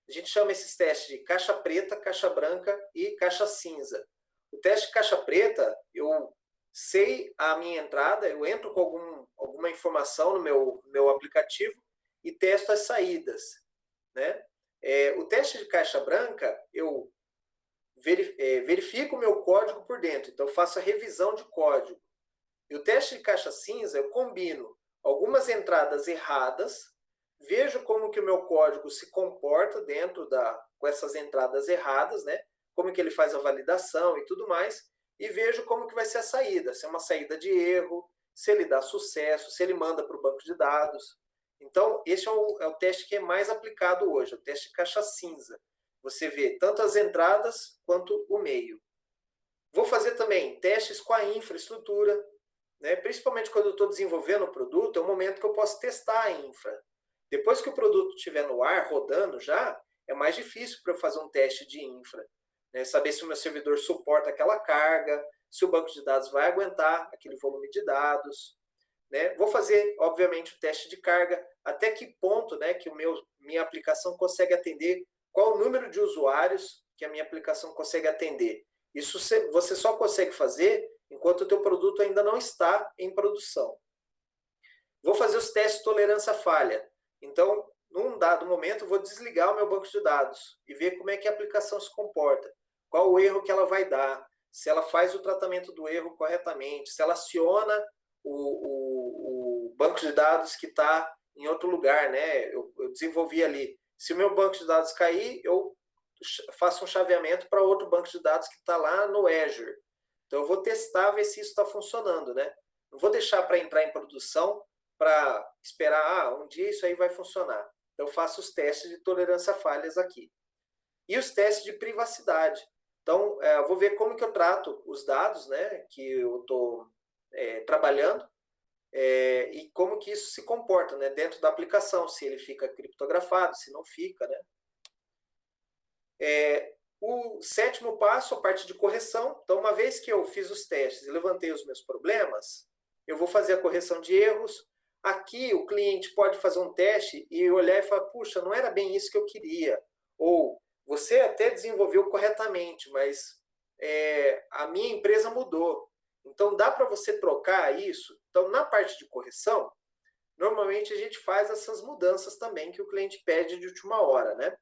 A gente chama esses testes de caixa preta, caixa branca e caixa cinza. O teste de caixa preta, eu sei a minha entrada, eu entro com alguma informação no meu aplicativo e testo as saídas, né? O teste de caixa branca, eu verifico o meu código por dentro, então eu faço a revisão de código. E o teste de caixa cinza, eu combino algumas entradas erradas, vejo como que o meu código se comporta com essas entradas erradas, né? Como que ele faz a validação e tudo mais, e vejo como que vai ser a saída, se é uma saída de erro, se ele dá sucesso, se ele manda para o banco de dados. Então, esse é o teste que é mais aplicado hoje, o teste de caixa cinza. Você vê tanto as entradas quanto o meio. Vou fazer também testes com a infraestrutura, né? Principalmente quando eu estou desenvolvendo o produto, é o momento que eu posso testar a infra. Depois que o produto estiver no ar, rodando já, é mais difícil para eu fazer um teste de infra, né? Saber se o meu servidor suporta aquela carga, se o banco de dados vai aguentar aquele volume de dados, né? Vou fazer, obviamente, o teste de carga, até que ponto, né, que minha aplicação consegue atender, qual o número de usuários que a minha aplicação consegue atender. Isso você só consegue fazer enquanto o teu produto ainda não está em produção. Vou fazer os testes de tolerância à falha. Então, num dado momento, eu vou desligar o meu banco de dados e ver como é que a aplicação se comporta, qual o erro que ela vai dar, se ela faz o tratamento do erro corretamente, se ela aciona o banco de dados que está em outro lugar, né? Eu desenvolvi ali. Se o meu banco de dados cair, eu faço um chaveamento para outro banco de dados que está lá no Azure. Então, eu vou testar, ver se isso está funcionando, né? Não vou deixar para entrar em produção para esperar, um dia isso aí vai funcionar. Então, eu faço os testes de tolerância a falhas aqui. E os testes de privacidade. Então, eu vou ver como que eu trato os dados, né, que eu estou trabalhando, e como que isso se comporta, né, dentro da aplicação, se ele fica criptografado, se não fica, né. O sétimo passo, a parte de correção. Então, uma vez que eu fiz os testes e levantei os meus problemas, eu vou fazer a correção de erros. Aqui, o cliente pode fazer um teste e olhar e falar, puxa, não era bem isso que eu queria. Ou, você até desenvolveu corretamente, mas a minha empresa mudou. Então, dá para você trocar isso? Então, na parte de correção, normalmente a gente faz essas mudanças também que o cliente pede de última hora, né?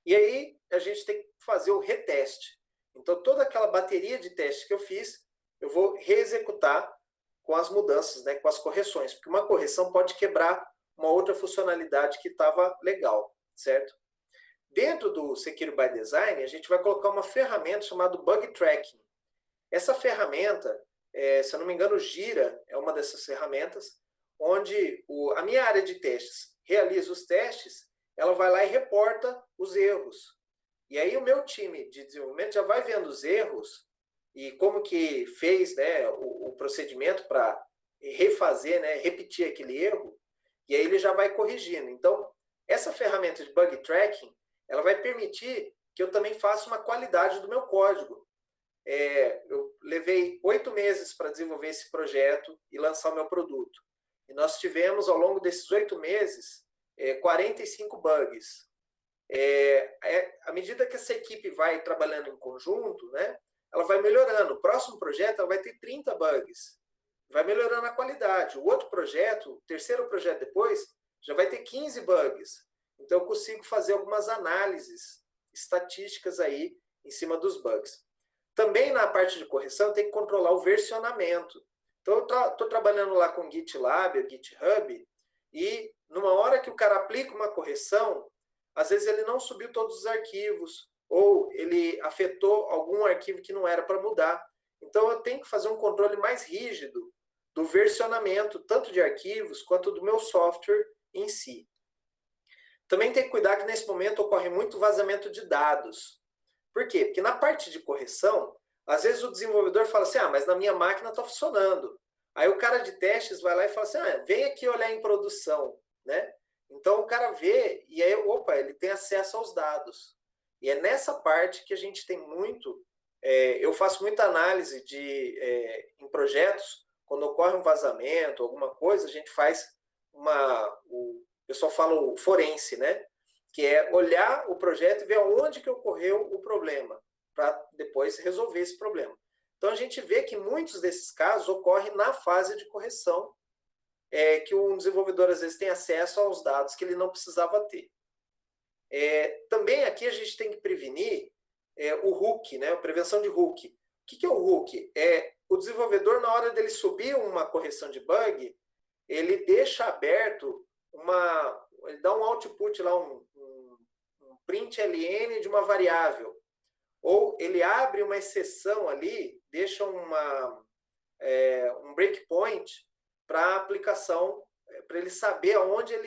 E aí, a gente tem que fazer o reteste. Então, toda aquela bateria de testes que eu fiz, eu vou reexecutar com as mudanças, né, com as correções. Porque uma correção pode quebrar uma outra funcionalidade que estava legal, certo? Dentro do Secure by Design, a gente vai colocar uma ferramenta chamada Bug Tracking. Essa ferramenta, se eu não me engano, o Gira é uma dessas ferramentas, onde a minha área de testes realiza os testes ela vai lá e reporta os erros. E aí o meu time de desenvolvimento já vai vendo os erros e como que fez, né, o procedimento para refazer, né, repetir aquele erro, e aí ele já vai corrigindo. Então, essa ferramenta de bug tracking, ela vai permitir que eu também faça uma qualidade do meu código. Eu levei 8 meses para desenvolver esse projeto e lançar o meu produto. E nós tivemos, ao longo desses 8 meses, 45 bugs. À medida que essa equipe vai trabalhando em conjunto, né, ela vai melhorando. O próximo projeto ela vai ter 30 bugs. Vai melhorando a qualidade. O outro projeto, o terceiro projeto depois, já vai ter 15 bugs. Então, eu consigo fazer algumas análises estatísticas aí em cima dos bugs. Também na parte de correção, tem que controlar o versionamento. Então, eu estou trabalhando lá com GitLab, GitHub, e numa hora que o cara aplica uma correção, às vezes ele não subiu todos os arquivos, ou ele afetou algum arquivo que não era para mudar. Então, eu tenho que fazer um controle mais rígido do versionamento, tanto de arquivos, quanto do meu software em si. Também tem que cuidar que nesse momento ocorre muito vazamento de dados. Por quê? Porque na parte de correção, às vezes o desenvolvedor fala assim, mas na minha máquina está funcionando. Aí o cara de testes vai lá e fala assim, vem aqui olhar em produção, né? Então o cara vê e aí, ele tem acesso aos dados. E é nessa parte que a gente tem muito, eu faço muita análise em projetos, quando ocorre um vazamento, alguma coisa, a gente faz o pessoal fala o forense, né? Que é olhar o projeto e ver onde que ocorreu o problema, para depois resolver esse problema. Então, a gente vê que muitos desses casos ocorrem na fase de correção, que um desenvolvedor, às vezes, tem acesso aos dados que ele não precisava ter. Também aqui a gente tem que prevenir o hook, né? A prevenção de hook. O que é o hook? O desenvolvedor, na hora dele subir uma correção de bug, ele deixa aberto ele dá um output lá, um print ln de uma variável. Ou ele abre uma exceção ali, deixa um breakpoint para a aplicação, para ele saber aonde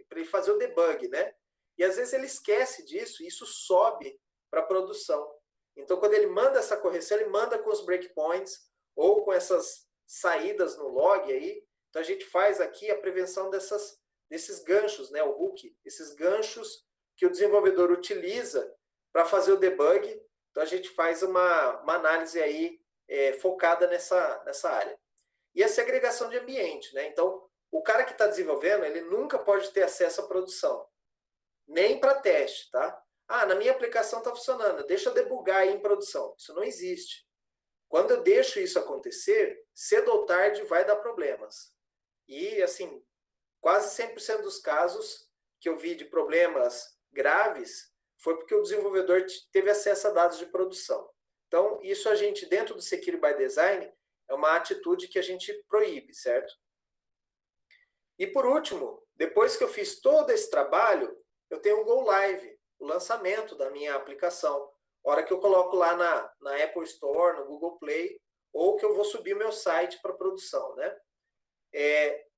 para ele fazer o debug, né? E às vezes ele esquece disso, e isso sobe para a produção. Então, quando ele manda essa correção, ele manda com os breakpoints ou com essas saídas no log aí. Então, a gente faz aqui a prevenção desses ganchos, né? O hook, esses ganchos que o desenvolvedor utiliza para fazer o debug. Então, a gente faz uma análise aí focada nessa área. E a segregação de ambiente, né? Então, o cara que está desenvolvendo, ele nunca pode ter acesso à produção, nem para teste, tá? Na minha aplicação está funcionando, deixa eu debugar aí em produção. Isso não existe. Quando eu deixo isso acontecer, cedo ou tarde vai dar problemas. E, assim, quase 100% dos casos que eu vi de problemas graves foi porque o desenvolvedor teve acesso a dados de produção. Então, isso a gente, dentro do Security by Design, é uma atitude que a gente proíbe, certo? E, por último, depois que eu fiz todo esse trabalho, eu tenho um Go Live, o lançamento da minha aplicação. A hora que eu coloco lá na Apple Store, no Google Play, ou que eu vou subir o meu site para produção, né?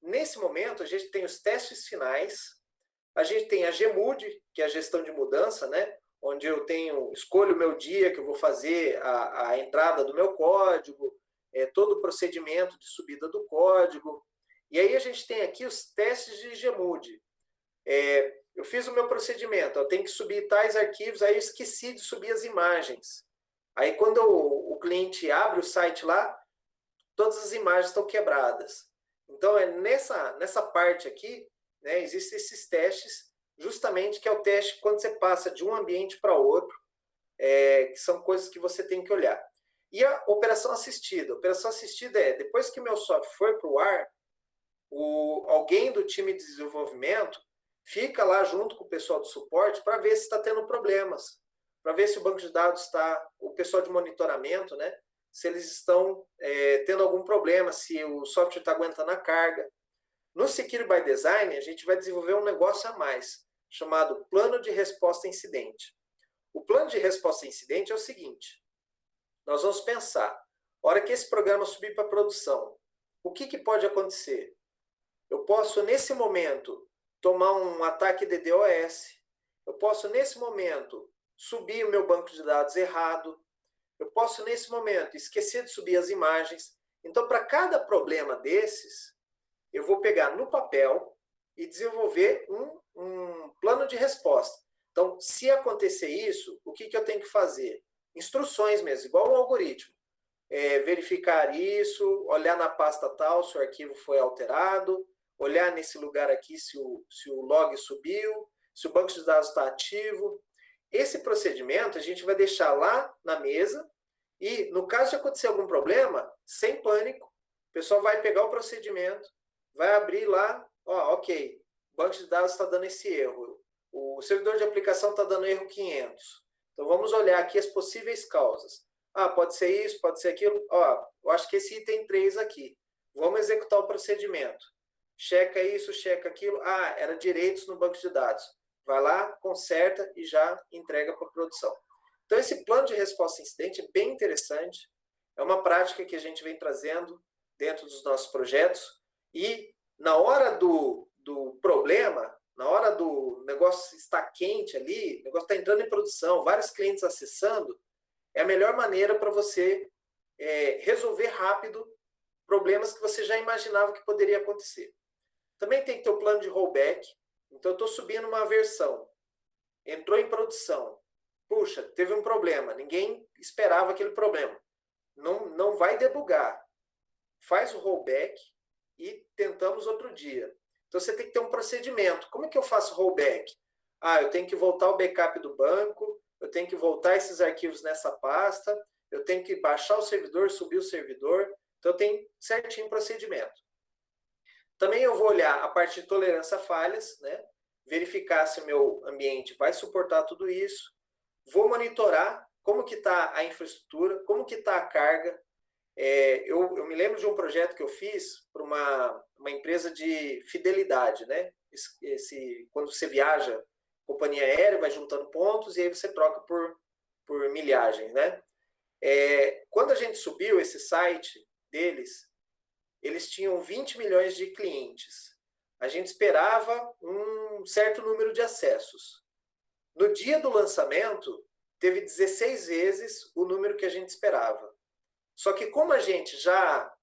Nesse momento, a gente tem os testes finais, a gente tem a GMUD, que é a gestão de mudança, né? Onde eu escolho o meu dia que eu vou fazer a entrada do meu código, todo o procedimento de subida do código. E aí a gente tem aqui os testes de GMUD. Eu fiz o meu procedimento, eu tenho que subir tais arquivos, aí eu esqueci de subir as imagens. Aí quando o cliente abre o site lá, todas as imagens estão quebradas. Então, nessa parte aqui, né, existem esses testes, justamente que é o teste quando você passa de um ambiente para outro, que são coisas que você tem que olhar. E a operação assistida? A operação assistida depois que o meu software foi para o ar, alguém do time de desenvolvimento fica lá junto com o pessoal do suporte para ver se está tendo problemas, para ver se o banco de dados o pessoal de monitoramento, né, se eles estão tendo algum problema, se o software está aguentando a carga. No Security by Design, a gente vai desenvolver um negócio a mais, chamado Plano de Resposta a Incidente. O plano de resposta a incidente é o seguinte: nós vamos pensar, a hora que esse programa subir para produção, o que pode acontecer? Eu posso, nesse momento, tomar um ataque de DDoS, eu posso, nesse momento, subir o meu banco de dados errado, eu posso, nesse momento, esquecer de subir as imagens. Então, para cada problema desses, eu vou pegar no papel e desenvolver um plano de resposta. Então, se acontecer isso, o que eu tenho que fazer? Instruções mesmo, igual um algoritmo. Verificar isso, olhar na pasta tal se o arquivo foi alterado, olhar nesse lugar aqui se o log subiu, se o banco de dados está ativo. Esse procedimento a gente vai deixar lá na mesa e, no caso de acontecer algum problema, sem pânico, o pessoal vai pegar o procedimento, vai abrir lá, ok, o banco de dados está dando esse erro, o servidor de aplicação está dando erro 500. Então, vamos olhar aqui as possíveis causas. Pode ser isso, pode ser aquilo. Eu acho que esse item 3 aqui. Vamos executar o procedimento. Checa isso, checa aquilo. Era direitos no banco de dados. Vai lá, conserta e já entrega para a produção. Então, esse plano de resposta a incidente é bem interessante. É uma prática que a gente vem trazendo dentro dos nossos projetos. E na hora do problema, na hora do negócio estar quente ali, o negócio está entrando em produção, vários clientes acessando, é a melhor maneira para você resolver rápido problemas que você já imaginava que poderia acontecer. Também tem que ter o plano de rollback. Então, eu estou subindo uma versão, entrou em produção. Puxa, teve um problema, ninguém esperava aquele problema. Não vai debugar. Faz o rollback e tentamos outro dia. Então, você tem que ter um procedimento. Como é que eu faço rollback? Eu tenho que voltar o backup do banco, eu tenho que voltar esses arquivos nessa pasta, eu tenho que baixar o servidor, subir o servidor. Então, eu tenho certinho o procedimento. Também eu vou olhar a parte de tolerância a falhas, né? Verificar se o meu ambiente vai suportar tudo isso. Vou monitorar como que está a infraestrutura, como que está a carga. Eu me lembro de um projeto que eu fiz para uma empresa de fidelidade, né? Quando você viaja, companhia aérea, vai juntando pontos e aí você troca por milhagem, né? Quando a gente subiu esse site deles, eles tinham 20 milhões de clientes. A gente esperava um certo número de acessos. No dia do lançamento, teve 16 vezes o número que a gente esperava. Só que como a gente já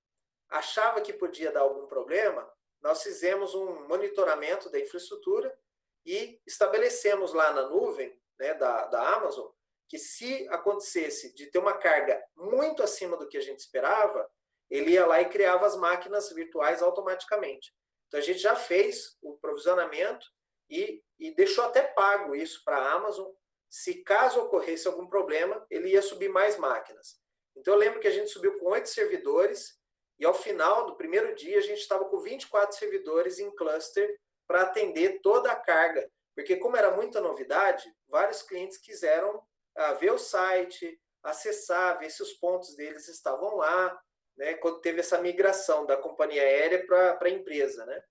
achava que podia dar algum problema, nós fizemos um monitoramento da infraestrutura e estabelecemos lá na nuvem, né, da Amazon, que se acontecesse de ter uma carga muito acima do que a gente esperava, ele ia lá e criava as máquinas virtuais automaticamente. Então, a gente já fez o provisionamento e deixou até pago isso para a Amazon. Se caso ocorresse algum problema, ele ia subir mais máquinas. Então, eu lembro que a gente subiu com 8 servidores e, ao final do primeiro dia, a gente estava com 24 servidores em cluster para atender toda a carga. Porque, como era muita novidade, vários clientes quiseram ver o site, acessar, ver se os pontos deles estavam lá, né, quando teve essa migração da companhia aérea para a empresa, né?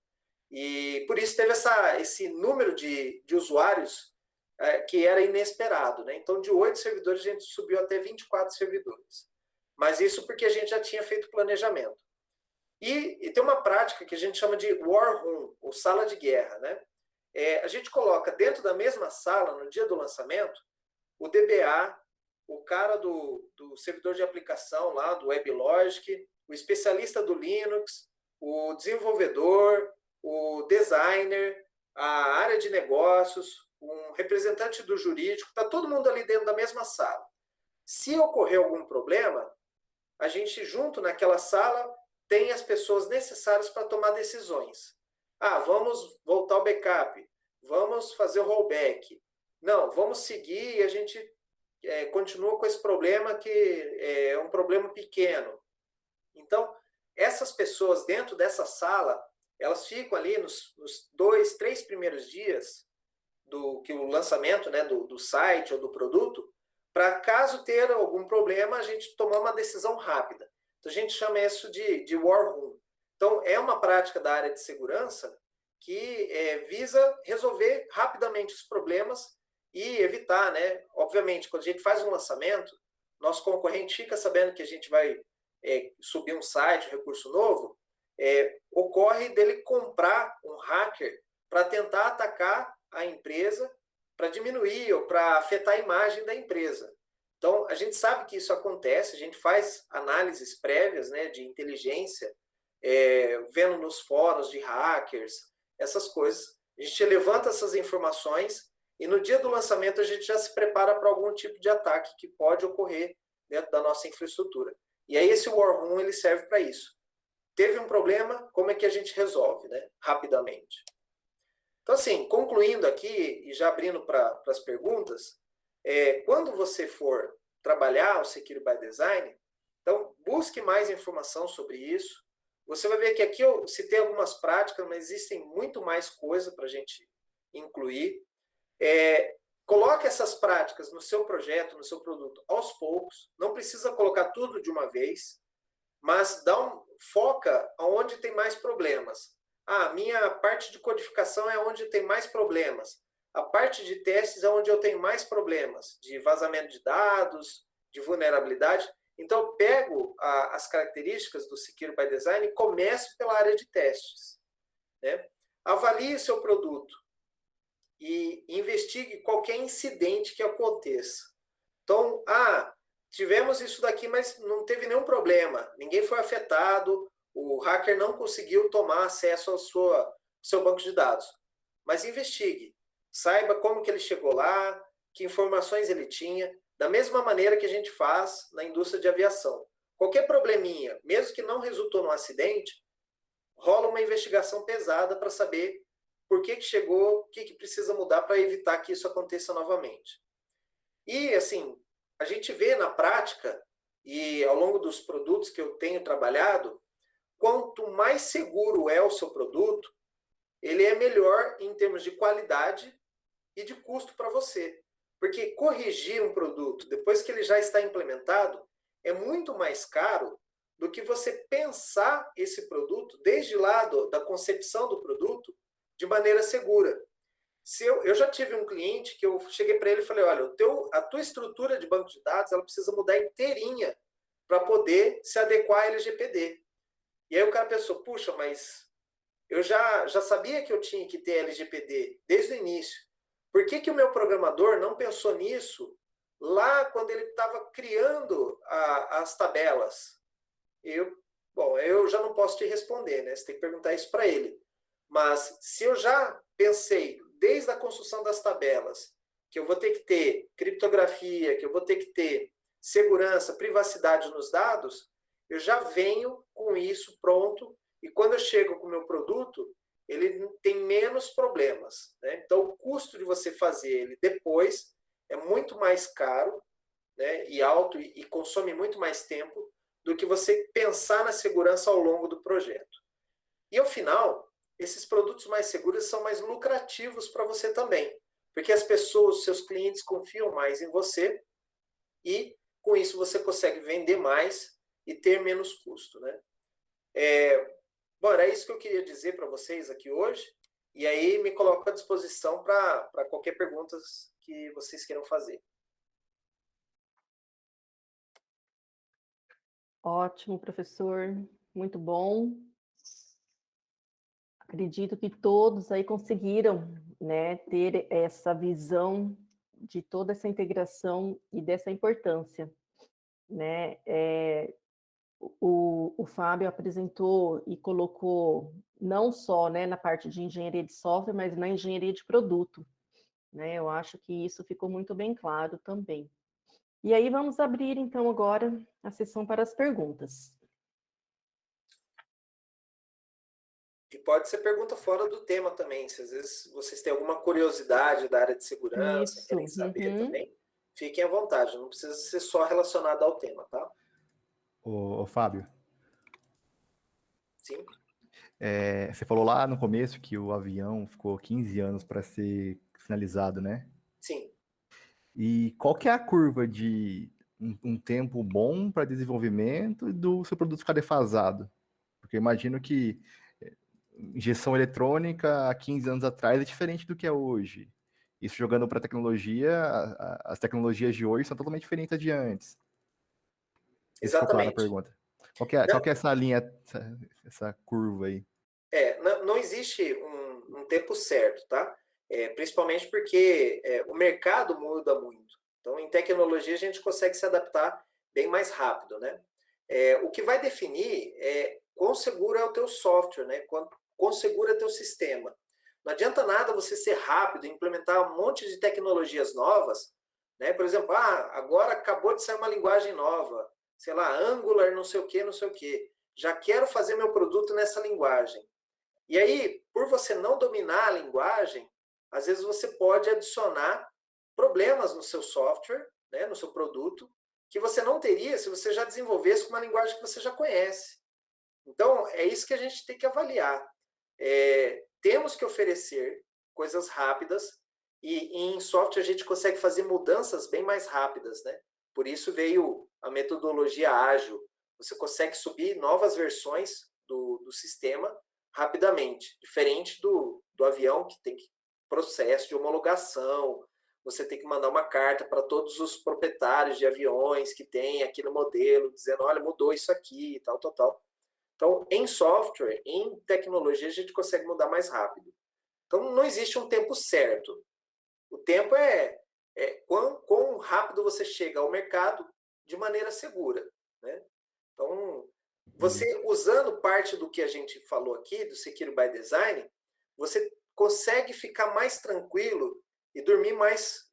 E por isso teve esse número de usuários que era inesperado, né? Então, de 8 servidores, a gente subiu até 24 servidores. Mas isso porque a gente já tinha feito planejamento. E tem uma prática que a gente chama de war room, ou sala de guerra, né? A gente coloca dentro da mesma sala, no dia do lançamento, o DBA, o cara do servidor de aplicação lá, do WebLogic, o especialista do Linux, o desenvolvedor, o designer, a área de negócios, um representante do jurídico, está todo mundo ali dentro da mesma sala. Se ocorrer algum problema, a gente junto naquela sala tem as pessoas necessárias para tomar decisões. Vamos voltar ao backup, vamos fazer o rollback. Não, vamos seguir e a gente continua com esse problema que é um problema pequeno. Então, essas pessoas dentro dessa sala, elas ficam ali nos 2, 3 primeiros dias do lançamento, né, do site ou do produto, para caso ter algum problema, a gente tomar uma decisão rápida. Então, a gente chama isso de war room. Então, é uma prática da área de segurança que visa resolver rapidamente os problemas e evitar, né? Obviamente, quando a gente faz um lançamento, nosso concorrente fica sabendo que a gente vai subir um site, um recurso novo, ocorre dele comprar um hacker para tentar atacar a empresa para diminuir ou para afetar a imagem da empresa. Então, a gente sabe que isso acontece, a gente faz análises prévias, né, de inteligência, vendo nos fóruns de hackers, essas coisas. A gente levanta essas informações e no dia do lançamento a gente já se prepara para algum tipo de ataque que pode ocorrer dentro da nossa infraestrutura. E aí esse War Room ele serve para isso. Teve um problema, como é que a gente resolve, né, rapidamente? Então, assim, concluindo aqui e já abrindo para as perguntas, quando você for trabalhar o Secure by Design, então busque mais informação sobre isso. Você vai ver que aqui eu citei algumas práticas, mas existem muito mais coisa para a gente incluir. Coloque essas práticas no seu projeto, no seu produto, aos poucos. Não precisa colocar tudo de uma vez, mas foca onde tem mais problemas. A minha parte de codificação é onde tem mais problemas. A parte de testes é onde eu tenho mais problemas, de vazamento de dados, de vulnerabilidade. Então, eu pego as características do Secure by Design e começo pela área de testes, né? Avalie o seu produto e investigue qualquer incidente que aconteça. Então, tivemos isso daqui, mas não teve nenhum problema, ninguém foi afetado, o hacker não conseguiu tomar acesso ao seu banco de dados. Mas investigue, saiba como que ele chegou lá, que informações ele tinha, da mesma maneira que a gente faz na indústria de aviação. Qualquer probleminha, mesmo que não resultou num acidente, rola uma investigação pesada para saber por que chegou, o que precisa mudar para evitar que isso aconteça novamente. E, assim, a gente vê na prática, e ao longo dos produtos que eu tenho trabalhado, quanto mais seguro é o seu produto, ele é melhor em termos de qualidade e de custo para você. Porque corrigir um produto, depois que ele já está implementado, é muito mais caro do que você pensar esse produto, desde lá da concepção do produto, de maneira segura. Eu já tive um cliente que eu cheguei para ele e falei, olha, a tua estrutura de banco de dados ela precisa mudar inteirinha para poder se adequar à LGPD. E aí o cara pensou, puxa, mas eu já sabia que eu tinha que ter LGPD desde o início. Por que o meu programador não pensou nisso lá quando ele estava criando as tabelas? Eu já não posso te responder, né? Você tem que perguntar isso para ele. Mas se eu já pensei desde a construção das tabelas que eu vou ter que ter criptografia, que eu vou ter que ter segurança, privacidade nos dados, eu já venho com isso pronto e quando eu chego com o meu produto, ele tem menos problemas, né? Então, o custo de você fazer ele depois é muito mais caro, né, e alto e consome muito mais tempo do que você pensar na segurança ao longo do projeto. E, ao final, esses produtos mais seguros são mais lucrativos para você também, porque as pessoas, seus clientes confiam mais em você e, com isso, você consegue vender mais e ter menos custo, né? Bom, era isso que eu queria dizer para vocês aqui hoje, e aí me coloco à disposição para qualquer pergunta que vocês queiram fazer. Ótimo, professor, muito bom. Acredito que todos aí conseguiram, né, ter essa visão de toda essa integração e dessa importância, né? O Fábio apresentou e colocou não só, né, na parte de engenharia de software, mas na engenharia de produto, né? Eu acho que isso ficou muito bem claro também. E aí vamos abrir então agora a sessão para as perguntas. E pode ser pergunta fora do tema também, se às vezes vocês têm alguma curiosidade da área de segurança, Isso, querem saber também, fiquem à vontade, não precisa ser só relacionado ao tema, tá? Ô Fábio, Sim. você falou lá no começo que o avião ficou 15 anos para ser finalizado, né? Sim. E qual que é a curva de um tempo bom para desenvolvimento e do seu produto ficar defasado? Porque eu imagino que injeção eletrônica há 15 anos atrás é diferente do que é hoje. Isso jogando para a tecnologia, as tecnologias de hoje são totalmente diferentes de antes. Isso ficou clara a Exatamente. pergunta. Qual que é essa linha, essa curva aí? Não existe um tempo certo, tá? principalmente porque o mercado muda muito. Então, em tecnologia, a gente consegue se adaptar bem mais rápido, né? O que vai definir é quão seguro é o teu software, né? Quão seguro é o teu sistema. Não adianta nada você ser rápido, implementar um monte de tecnologias novas, né? Por exemplo, agora acabou de sair uma linguagem nova, sei lá, Angular, não sei o quê, não sei o quê. Já quero fazer meu produto nessa linguagem. E aí, por você não dominar a linguagem, às vezes você pode adicionar problemas no seu software, né, no seu produto, que você não teria se você já desenvolvesse com uma linguagem que você já conhece. Então, é isso que a gente tem que avaliar. Temos que oferecer coisas rápidas e em software a gente consegue fazer mudanças bem mais rápidas, né? Por isso veio a metodologia ágil. Você consegue subir novas versões do sistema rapidamente, diferente do avião que tem processo de homologação, você tem que mandar uma carta para todos os proprietários de aviões que tem aqui no modelo, dizendo, olha, mudou isso aqui, tal, tal, tal. Então, em software, em tecnologia, a gente consegue mudar mais rápido. Então, não existe um tempo certo. O tempo é quão rápido você chega ao mercado de maneira segura, né? Então, você usando parte do que a gente falou aqui, do Secure by Design, você consegue ficar mais tranquilo e dormir mais,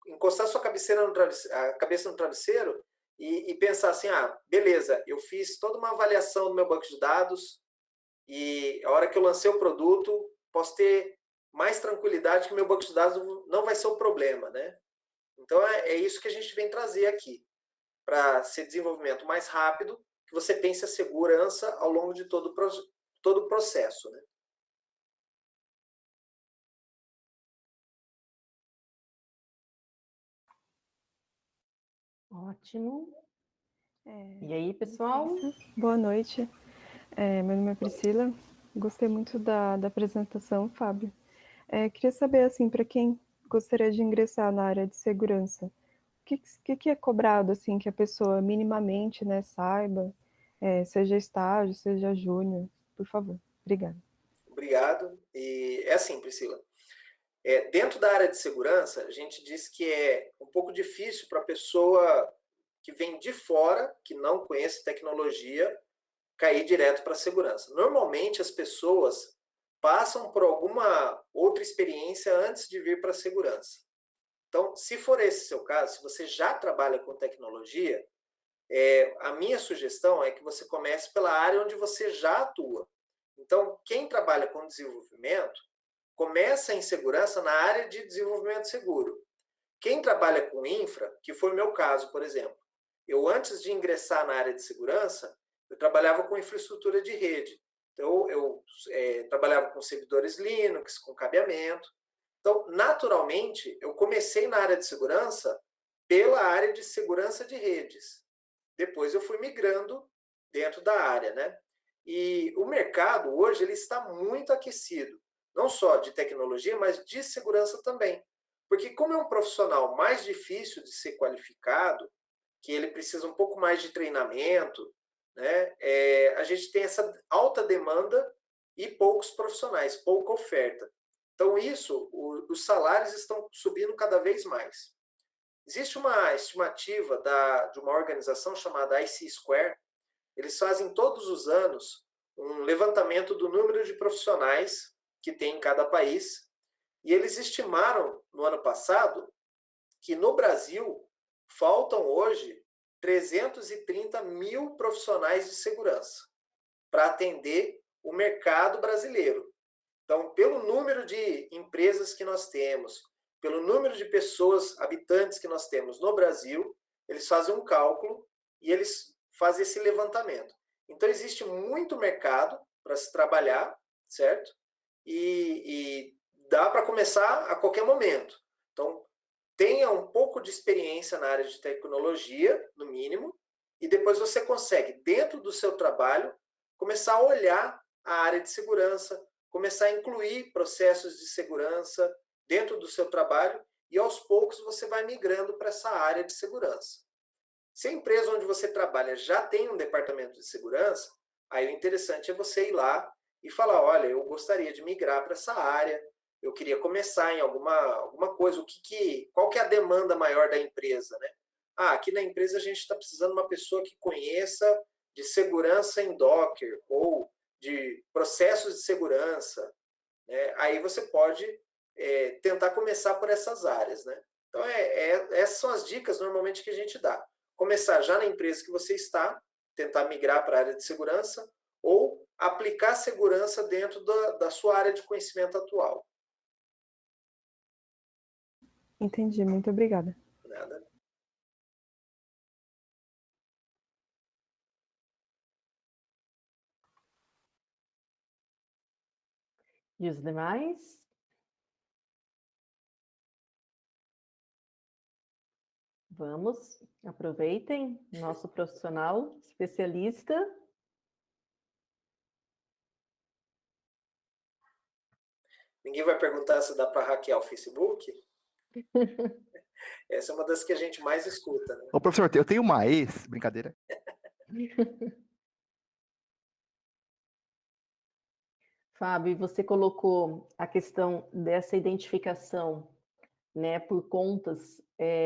encostar sua a cabeça no travesseiro e pensar assim, beleza, eu fiz toda uma avaliação do meu banco de dados e a hora que eu lancei o produto, posso ter mais tranquilidade que meu banco de dados não vai ser o problema, né? Então, é isso que a gente vem trazer aqui, para ser desenvolvimento mais rápido, que você pense a segurança ao longo de todo o processo, né? Ótimo. E aí, pessoal? Boa noite. Meu nome é Priscila. Gostei muito da apresentação, Fábio. Queria saber, assim, para quem gostaria de ingressar na área de segurança, o que é cobrado, assim, que a pessoa minimamente, né, saiba, seja estágio, seja júnior, por favor. Obrigada. Obrigado. E é assim, Priscila. Dentro da área de segurança, a gente diz que é um pouco difícil para a pessoa que vem de fora, que não conhece tecnologia, cair direto para a segurança. Normalmente, as pessoas passam por alguma outra experiência antes de vir para a segurança. Então, se for esse seu caso, se você já trabalha com tecnologia, a minha sugestão é que você comece pela área onde você já atua. Então, quem trabalha com desenvolvimento, começa em segurança na área de desenvolvimento seguro. Quem trabalha com infra, que foi o meu caso, por exemplo, eu antes de ingressar na área de segurança, eu trabalhava com infraestrutura de rede. Então, eu trabalhava com servidores Linux, com cabeamento. Então, naturalmente, eu comecei na área de segurança pela área de segurança de redes. Depois eu fui migrando dentro da área, né? E o mercado hoje ele está muito aquecido, não só de tecnologia, mas de segurança também. Porque como é um profissional mais difícil de ser qualificado, que ele precisa um pouco mais de treinamento, né? A gente tem essa alta demanda e poucos profissionais, pouca oferta. Então, os salários estão subindo cada vez mais. Existe uma estimativa de uma organização chamada IC Square. Eles fazem todos os anos um levantamento do número de profissionais que tem em cada país. E eles estimaram, no ano passado, que no Brasil faltam hoje 330 mil profissionais de segurança para atender o mercado brasileiro. Então, pelo número de empresas que nós temos, pelo número de pessoas, habitantes que nós temos no Brasil, eles fazem um cálculo e eles fazem esse levantamento. Então, existe muito mercado para se trabalhar, certo? E dá para começar a qualquer momento. Então, tenha um pouco de experiência na área de tecnologia, no mínimo, e depois você consegue, dentro do seu trabalho, começar a olhar a área de segurança, começar a incluir processos de segurança dentro do seu trabalho e aos poucos você vai migrando para essa área de segurança. Se a empresa onde você trabalha já tem um departamento de segurança, aí o interessante é você ir lá e falar, olha, eu gostaria de migrar para essa área, eu queria começar em alguma coisa, qual que é a demanda maior da empresa, né? Aqui na empresa a gente está precisando de uma pessoa que conheça de segurança em Docker ou de processos de segurança, né? Aí você pode tentar começar por essas áreas, né? Então, essas são as dicas normalmente que a gente dá. Começar já na empresa que você está, tentar migrar para a área de segurança ou aplicar segurança dentro da sua área de conhecimento atual. Entendi, muito obrigada. Nada. E os demais? Vamos, aproveitem, nosso profissional especialista. Ninguém vai perguntar se dá para hackear o Facebook? Essa é uma das que a gente mais escuta, né? Ô, professor, eu tenho uma ex, brincadeira. Fábio, você colocou a questão dessa identificação, né, por contas,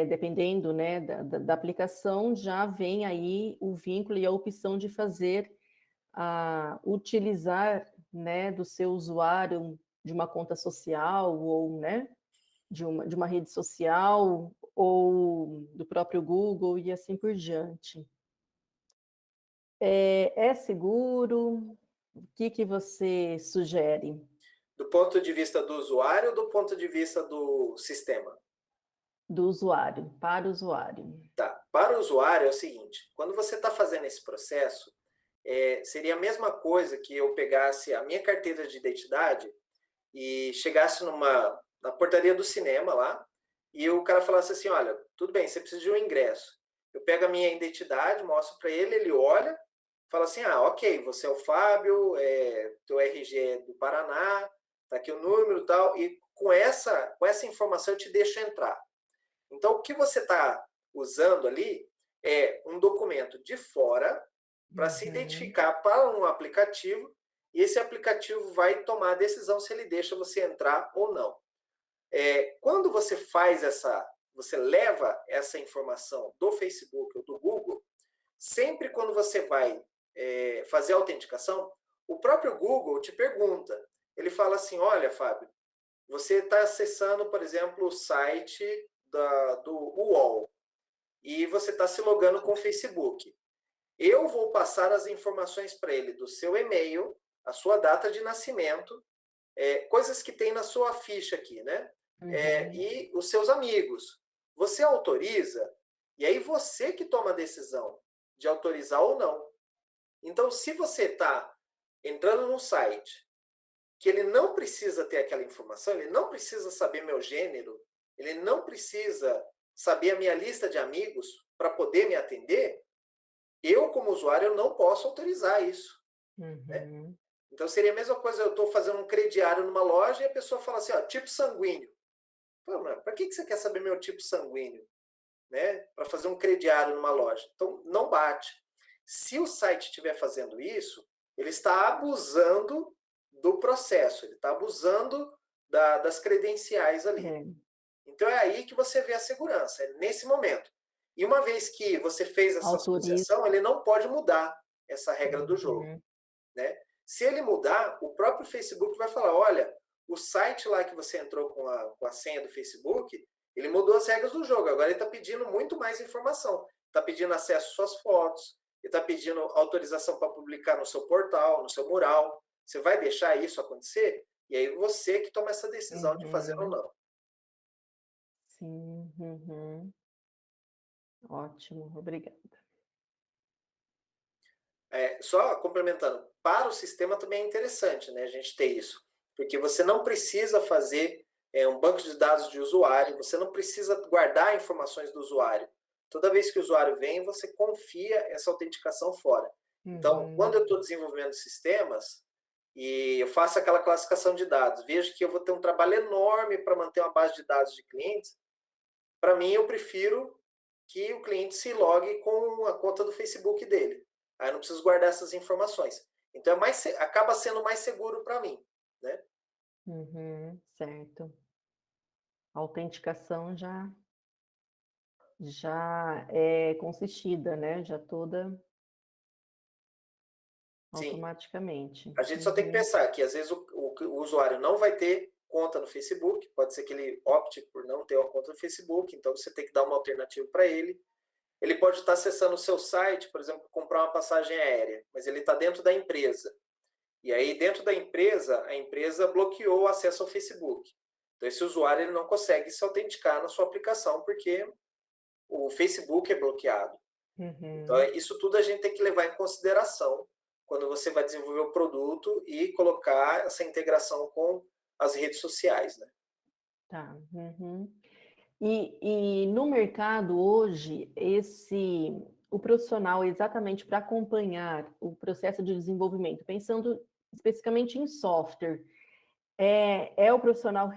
dependendo, né, da aplicação, já vem aí o vínculo e a opção de fazer, utilizar, né, do seu usuário de uma conta social ou, né, de uma rede social ou do próprio Google e assim por diante. É seguro? O que você sugere? Do ponto de vista do usuário ou do ponto de vista do sistema? Do usuário, para o usuário. Tá. Para o usuário é o seguinte, quando você está fazendo esse processo, seria a mesma coisa que eu pegasse a minha carteira de identidade e chegasse na portaria do cinema lá, e o cara falasse assim, olha, tudo bem, você precisa de um ingresso. Eu pego a minha identidade, mostro para ele, ele olha, fala assim, ok, você é o Fábio, teu RG é do Paraná, tá aqui o número e tal, e com essa informação eu te deixo entrar. Então, o que você está usando ali é um documento de fora para se identificar para um aplicativo, e esse aplicativo vai tomar a decisão se ele deixa você entrar ou não. Quando você você leva essa informação do Facebook ou do Google, sempre quando você vai fazer a autenticação, o próprio Google te pergunta, ele fala assim, olha, Fábio, você está acessando, por exemplo, o site do UOL e você está se logando com o Facebook. Eu vou passar as informações para ele do seu e-mail, a sua data de nascimento, coisas que tem na sua ficha aqui, né? E os seus amigos. Você autoriza, e aí você que toma a decisão de autorizar ou não. Então, se você está entrando num site que ele não precisa ter aquela informação, ele não precisa saber meu gênero, ele não precisa saber a minha lista de amigos para poder me atender, eu, como usuário, eu não posso autorizar isso. Né? Então, seria a mesma coisa, eu estou fazendo um crediário numa loja e a pessoa fala assim, tipo sanguíneo. Para que você quer saber meu tipo sanguíneo? Né? Para fazer um crediário numa loja. Então, não bate. Se o site estiver fazendo isso, ele está abusando do processo, ele está abusando das credenciais ali. Então, é aí que você vê a segurança, é nesse momento. E uma vez que você fez essa associação, ele não pode mudar essa regra do jogo. Né? Se ele mudar, o próprio Facebook vai falar, olha, o site lá que você entrou com a senha do Facebook, ele mudou as regras do jogo, agora ele está pedindo muito mais informação. Está pedindo acesso às suas fotos, ele está pedindo autorização para publicar no seu portal, no seu mural. Você vai deixar isso acontecer? E aí você que toma essa decisão de fazer ou não. Sim. Ótimo, obrigada. Só complementando, para o sistema também é interessante, né, a gente ter isso, porque você não precisa fazer um banco de dados de usuário, você não precisa guardar informações do usuário. Toda vez que o usuário vem, você confia essa autenticação fora. Então, quando eu estou desenvolvendo sistemas e eu faço aquela classificação de dados, vejo que eu vou ter um trabalho enorme para manter uma base de dados de clientes, para mim eu prefiro que o cliente se logue com a conta do Facebook dele. Aí eu não preciso guardar essas informações. Então, acaba sendo mais seguro para mim. Né? Certo. A autenticação já é consistida, né? Já toda Sim. automaticamente. A gente só tem que pensar que, às vezes, o usuário não vai ter conta no Facebook, pode ser que ele opte por não ter uma conta no Facebook, então você tem que dar uma alternativa para ele. Ele pode estar acessando o seu site, por exemplo, comprar uma passagem aérea, mas ele está dentro da empresa. E aí, dentro da empresa, a empresa bloqueou o acesso ao Facebook. Então, esse usuário ele não consegue se autenticar na sua aplicação, porque o Facebook é bloqueado. Então, isso tudo a gente tem que levar em consideração quando você vai desenvolver o produto e colocar essa integração com as redes sociais, né? Tá. E no mercado hoje, o profissional exatamente para acompanhar o processo de desenvolvimento, pensando especificamente em software, é o profissional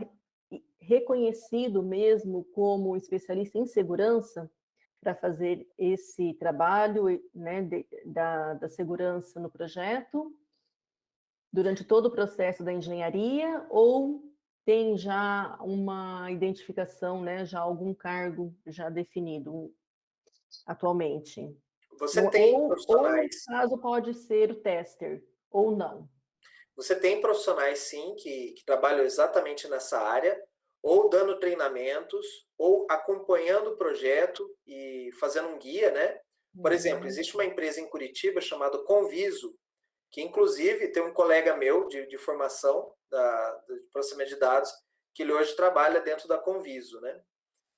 reconhecido mesmo como especialista em segurança para fazer esse trabalho, né, da segurança no projeto, durante todo o processo da engenharia, ou tem já uma identificação, né, já algum cargo já definido atualmente? Você tem Ou no profissionais, caso pode ser o tester, ou não. você tem profissionais sim que trabalham exatamente nessa área, ou dando treinamentos, ou acompanhando o projeto e fazendo um guia, né? Por exemplo, existe uma empresa em Curitiba chamada Conviso, que inclusive tem um colega meu de formação de processamento de dados, que ele hoje trabalha dentro da Conviso, né?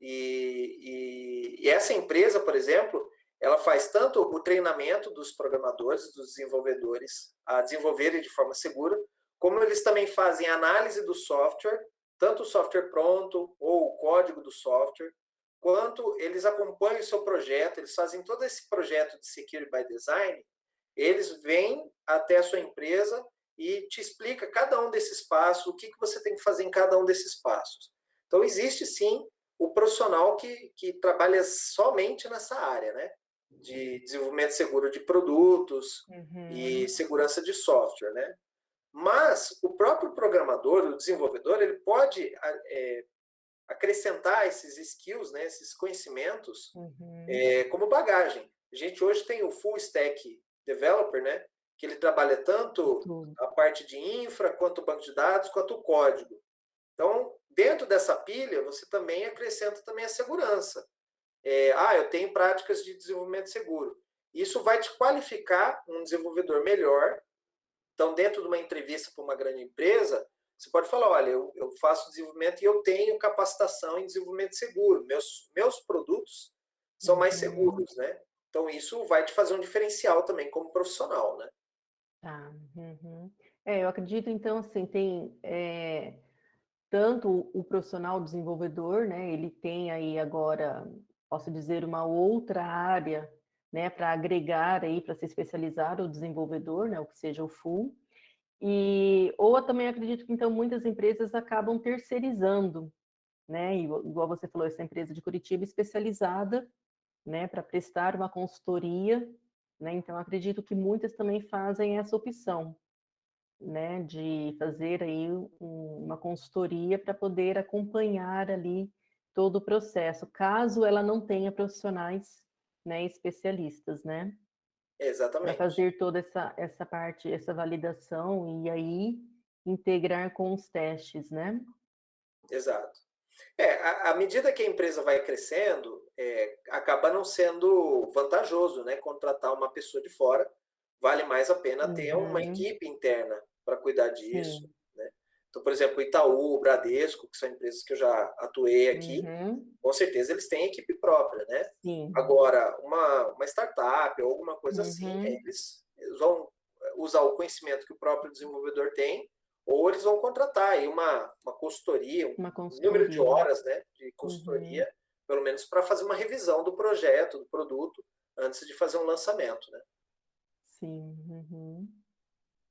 E essa empresa, por exemplo, ela faz tanto o treinamento dos programadores, dos desenvolvedores, a desenvolverem de forma segura, como eles também fazem análise do software, tanto o software pronto ou o código do software, quanto eles acompanham o seu projeto, eles fazem todo esse projeto de Security by Design, eles vêm até a sua empresa e te explica cada um desses passos, o que você tem que fazer em cada um desses passos. Então, existe sim o profissional que trabalha somente nessa área, né? De desenvolvimento seguro de produtos e segurança de software, né? Mas o próprio programador, o desenvolvedor, ele pode acrescentar esses skills, né, esses conhecimentos, como bagagem. A gente hoje tem o full stack developer, né, que ele trabalha tanto a parte de infra, quanto o banco de dados, quanto o código. Então, dentro dessa pilha, você também acrescenta também a segurança. Eu tenho práticas de desenvolvimento seguro. Isso vai te qualificar um desenvolvedor melhor. Então, dentro de uma entrevista para uma grande empresa, você pode falar, olha, eu faço desenvolvimento e eu tenho capacitação em desenvolvimento seguro. Meus produtos são mais seguros, né? Então, isso vai te fazer um diferencial também como profissional, né? Tá. Eu acredito, então, assim, tem tanto o profissional desenvolvedor, né, ele tem aí agora, posso dizer, uma outra área, né, para agregar aí, para se especializar o desenvolvedor, né, o que seja o full, ou eu também acredito que, então, muitas empresas acabam terceirizando, né, igual você falou, essa empresa de Curitiba especializada, né, para prestar uma consultoria, né, então acredito que muitas também fazem essa opção, né, de fazer aí uma consultoria para poder acompanhar ali todo o processo, caso ela não tenha profissionais, né, especialistas, né, para Exatamente. fazer toda essa parte, essa validação e aí integrar com os testes, né? Exato. À medida que a empresa vai crescendo, acaba não sendo vantajoso, né, contratar uma pessoa de fora. Vale mais a pena ter uma equipe interna para cuidar disso, Sim. né? Então, por exemplo, o Itaú, o Bradesco, que são empresas que eu já atuei aqui, com certeza eles têm equipe própria, né? Sim. Agora, uma startup ou alguma coisa assim, eles vão usar o conhecimento que o próprio desenvolvedor tem, ou eles vão contratar aí uma consultoria, um número de horas, né, de consultoria, pelo menos para fazer uma revisão do projeto, do produto, antes de fazer um lançamento, né? Sim.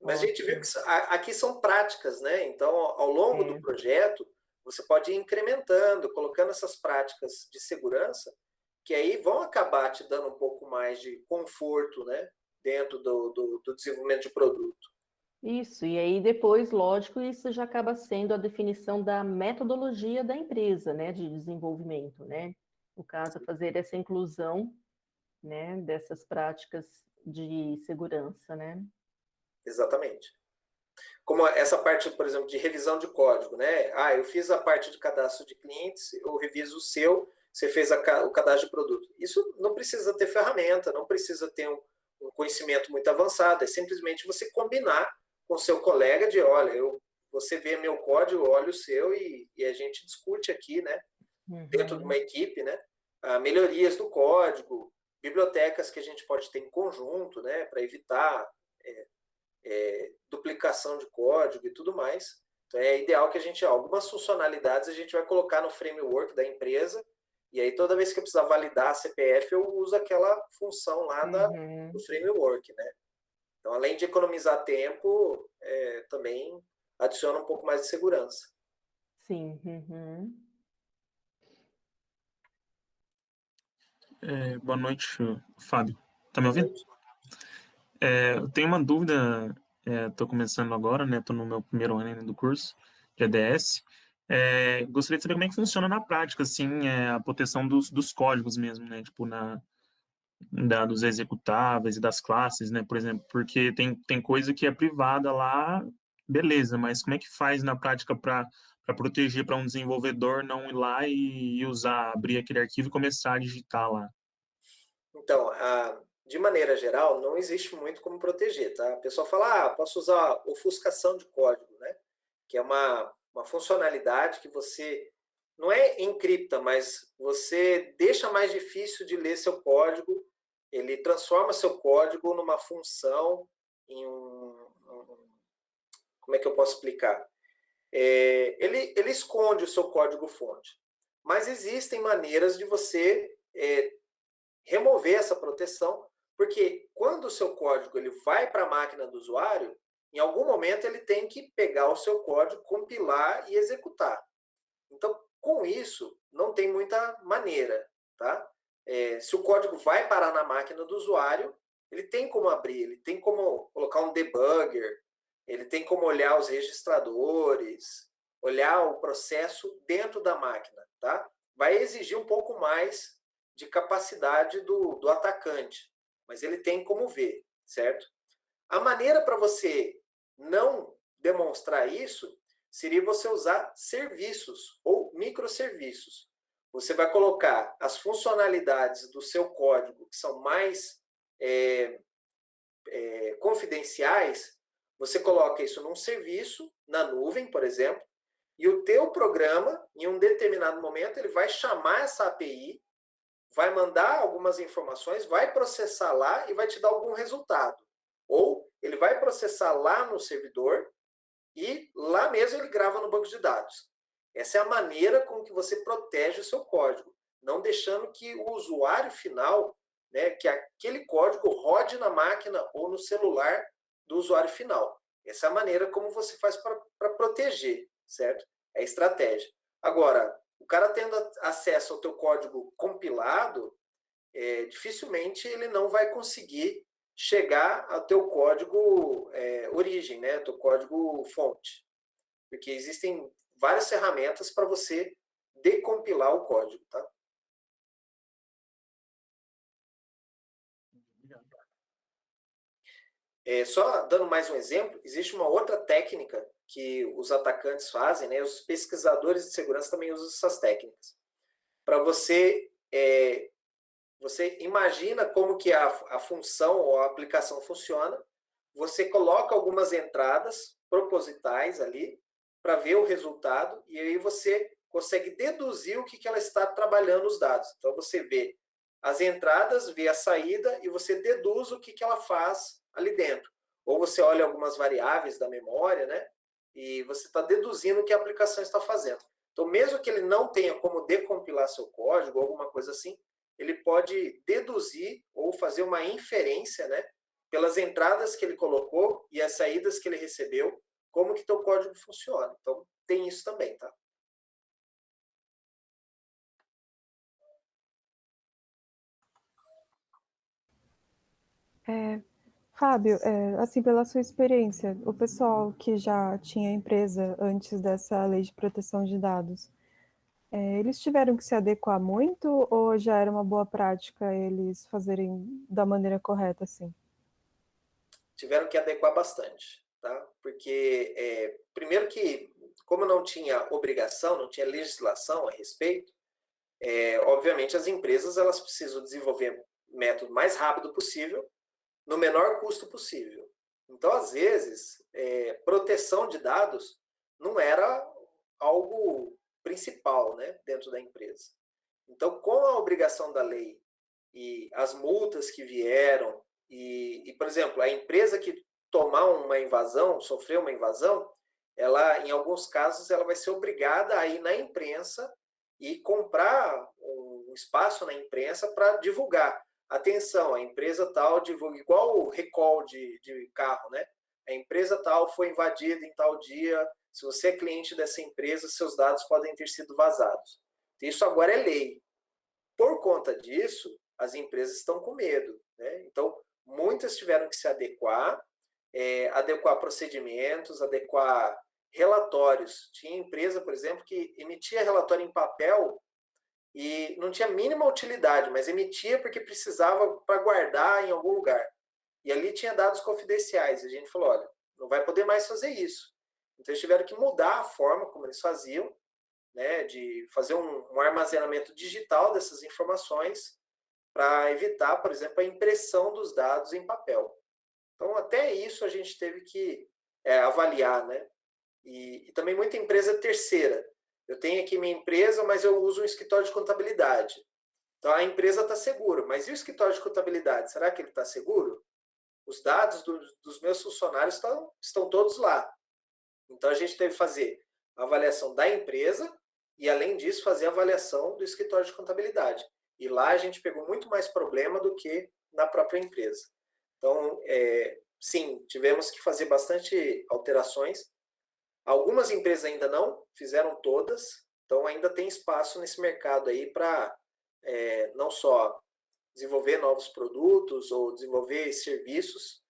Mas a gente viu que aqui são práticas, né? Então, ao longo do projeto, você pode ir incrementando, colocando essas práticas de segurança, que aí vão acabar te dando um pouco mais de conforto, né? Dentro do desenvolvimento de produto. Isso, e aí depois, lógico, isso já acaba sendo a definição da metodologia da empresa, né, de desenvolvimento, né? No caso, fazer essa inclusão, né, dessas práticas de segurança, né? Exatamente. Como essa parte, por exemplo, de revisão de código, né? Ah, eu fiz a parte de cadastro de clientes, eu reviso o seu, você fez o cadastro de produto. Isso não precisa ter ferramenta, não precisa ter um conhecimento muito avançado, é simplesmente você combinar com o seu colega de, olha, você vê meu código, eu olho o seu e a gente discute aqui, né? Dentro de uma equipe, né? Melhorias do código, bibliotecas que a gente pode ter em conjunto, né? Para evitar duplicação de código e tudo mais. Então é ideal que a gente, algumas funcionalidades a gente vai colocar no framework da empresa, e aí toda vez que eu precisar validar a CPF, eu uso aquela função lá do framework, né? Então, além de economizar tempo, também adiciona um pouco mais de segurança. Sim. Boa noite, Fábio. Tá me ouvindo? Eu tenho uma dúvida, estou começando agora, né? Estou no meu primeiro ano ainda do curso de ADS. Gostaria de saber como é que funciona na prática, assim, a proteção dos códigos mesmo, né? Tipo, dos executáveis e das classes, né? Por exemplo, porque tem coisa que é privada lá, beleza, mas como é que faz na prática para proteger, para um desenvolvedor não ir lá e usar, abrir aquele arquivo e começar a digitar lá? Então, de maneira geral, não existe muito como proteger, tá? A pessoa fala, posso usar ofuscação de código, né? Que é uma funcionalidade que você não é encripta, mas você deixa mais difícil de ler seu código, ele transforma seu código numa função em como é que eu posso explicar? Ele esconde o seu código-fonte, mas existem maneiras de você remover essa proteção, porque quando o seu código ele vai para a máquina do usuário, em algum momento ele tem que pegar o seu código, compilar e executar. Então, com isso, não tem muita maneira, tá? Se o código vai parar na máquina do usuário, ele tem como abrir, ele tem como colocar um debugger, ele tem como olhar os registradores, olhar o processo dentro da máquina, tá? Vai exigir um pouco mais de capacidade do atacante, mas ele tem como ver, certo? A maneira para você não demonstrar isso seria você usar serviços ou microserviços. Você vai colocar as funcionalidades do seu código que são mais confidenciais, você coloca isso num serviço, na nuvem, por exemplo, e o teu programa, em um determinado momento, ele vai chamar essa API, vai mandar algumas informações, vai processar lá e vai te dar algum resultado. Ou ele vai processar lá no servidor e lá mesmo ele grava no banco de dados. Essa é a maneira com que você protege o seu código, não deixando que o usuário final, né, que aquele código rode na máquina ou no celular do usuário final. Essa é a maneira como você faz para proteger, certo? É a estratégia. Agora, o cara tendo acesso ao teu código compilado, dificilmente ele não vai conseguir chegar ao teu código origem, né? Teu código fonte. Porque existem várias ferramentas para você decompilar o código, tá? Só dando mais um exemplo, existe uma outra técnica que os atacantes fazem, né? Os pesquisadores de segurança também usam essas técnicas. Para você imagina como que a função ou a aplicação funciona, você coloca algumas entradas propositais ali para ver o resultado e aí você consegue deduzir o que ela está trabalhando os dados. Então você vê as entradas, vê a saída e você deduz o que ela faz ali dentro. Ou você olha algumas variáveis da memória, né? E você está deduzindo o que a aplicação está fazendo. Então, mesmo que ele não tenha como decompilar seu código, alguma coisa assim, ele pode deduzir ou fazer uma inferência, né, pelas entradas que ele colocou e as saídas que ele recebeu, como que teu código funciona. Então, tem isso também, tá? Fábio, assim, pela sua experiência, o pessoal que já tinha empresa antes dessa lei de proteção de dados, eles tiveram que se adequar muito ou já era uma boa prática eles fazerem da maneira correta, assim? Tiveram que adequar bastante, tá? Porque, primeiro que, como não tinha obrigação, não tinha legislação a respeito, obviamente as empresas elas precisam desenvolver método mais rápido possível, no menor custo possível. Então, às vezes, proteção de dados não era algo principal, né, dentro da empresa. Então, com a obrigação da lei e as multas que vieram, por exemplo, a empresa que tomar uma invasão, sofrer uma invasão, ela, em alguns casos, ela vai ser obrigada a ir na imprensa e comprar um espaço na imprensa para divulgar. Atenção, a empresa tal divulga, igual o recall de carro, né? A empresa tal foi invadida em tal dia, se você é cliente dessa empresa, seus dados podem ter sido vazados. Isso agora é lei. Por conta disso, as empresas estão com medo, né? Então, muitas tiveram que se adequar, adequar procedimentos, adequar relatórios. Tinha empresa, por exemplo, que emitia relatório em papel e não tinha mínima utilidade, mas emitia porque precisava para guardar em algum lugar. E ali tinha dados confidenciais. E a gente falou, olha, não vai poder mais fazer isso. Então, eles tiveram que mudar a forma como eles faziam, né, de fazer um armazenamento digital dessas informações para evitar, por exemplo, a impressão dos dados em papel. Então, até isso a gente teve que avaliar, né? E também muita empresa terceira. Eu tenho aqui minha empresa, mas eu uso um escritório de contabilidade. Então, a empresa está segura, mas e o escritório de contabilidade? Será que ele está seguro? Os dados dos meus funcionários estão todos lá. Então, a gente teve que fazer a avaliação da empresa e, além disso, fazer a avaliação do escritório de contabilidade. E lá a gente pegou muito mais problema do que na própria empresa. Então, sim, tivemos que fazer bastante alterações. Algumas empresas ainda não fizeram todas, então ainda tem espaço nesse mercado aí para não só desenvolver novos produtos ou desenvolver serviços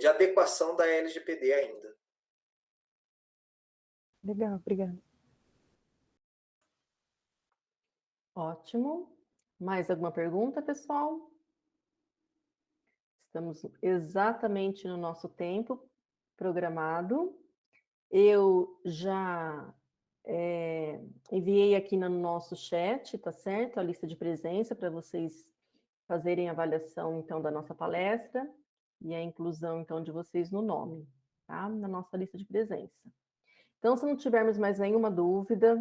de adequação da LGPD ainda. Legal, obrigada. Ótimo. Mais alguma pergunta, pessoal? Estamos exatamente no nosso tempo programado. Eu já enviei aqui no nosso chat, tá certo? A lista de presença para vocês fazerem a avaliação, então, da nossa palestra e a inclusão, então, de vocês no nome, tá? Na nossa lista de presença. Então, se não tivermos mais nenhuma dúvida,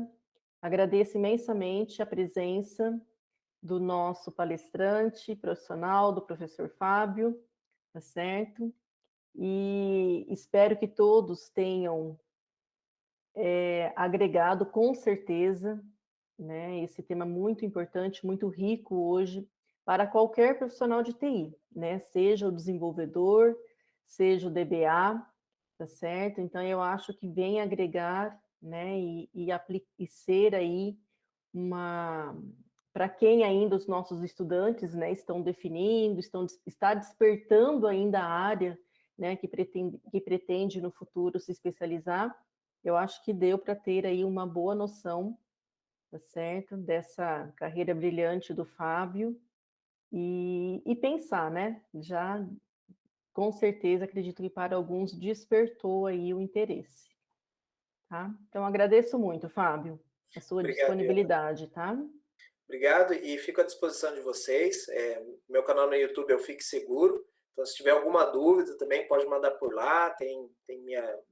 agradeço imensamente a presença do nosso palestrante profissional, do professor Fábio, tá certo? E espero que todos tenham agregado, com certeza, né, esse tema muito importante, muito rico hoje, para qualquer profissional de TI, né? Seja o desenvolvedor, seja o DBA, tá certo? Então, eu acho que vem agregar, né, e ser aí para quem ainda os nossos estudantes, né, estão definindo, está despertando ainda a área, né, que pretende no futuro se especializar, eu acho que deu para ter aí uma boa noção, tá certo, dessa carreira brilhante do Fábio e pensar, né, já com certeza acredito que para alguns despertou aí o interesse, tá? Então agradeço muito, Fábio, a sua disponibilidade, tá? Obrigado e fico à disposição de vocês. Meu canal no YouTube é o Fique Seguro. Então, se tiver alguma dúvida também, pode mandar por lá. Tem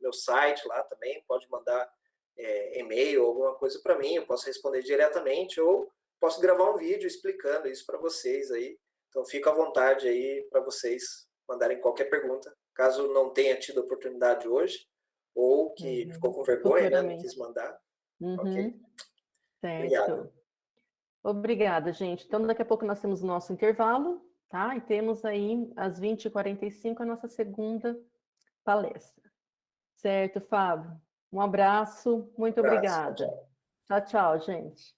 meu site lá também. Pode mandar e-mail, alguma coisa para mim. Eu posso responder diretamente ou posso gravar um vídeo explicando isso para vocês aí. Então, fico à vontade aí para vocês mandarem qualquer pergunta, caso não tenha tido oportunidade hoje ou que ficou com vergonha, né, não quis mandar. Ok? Certo. Obrigado. Obrigada, gente. Então, daqui a pouco nós temos o nosso intervalo, tá? E temos aí, às 20h45, a nossa segunda palestra. Certo, Fábio? Um abraço, muito obrigada. Tchau, tchau, gente.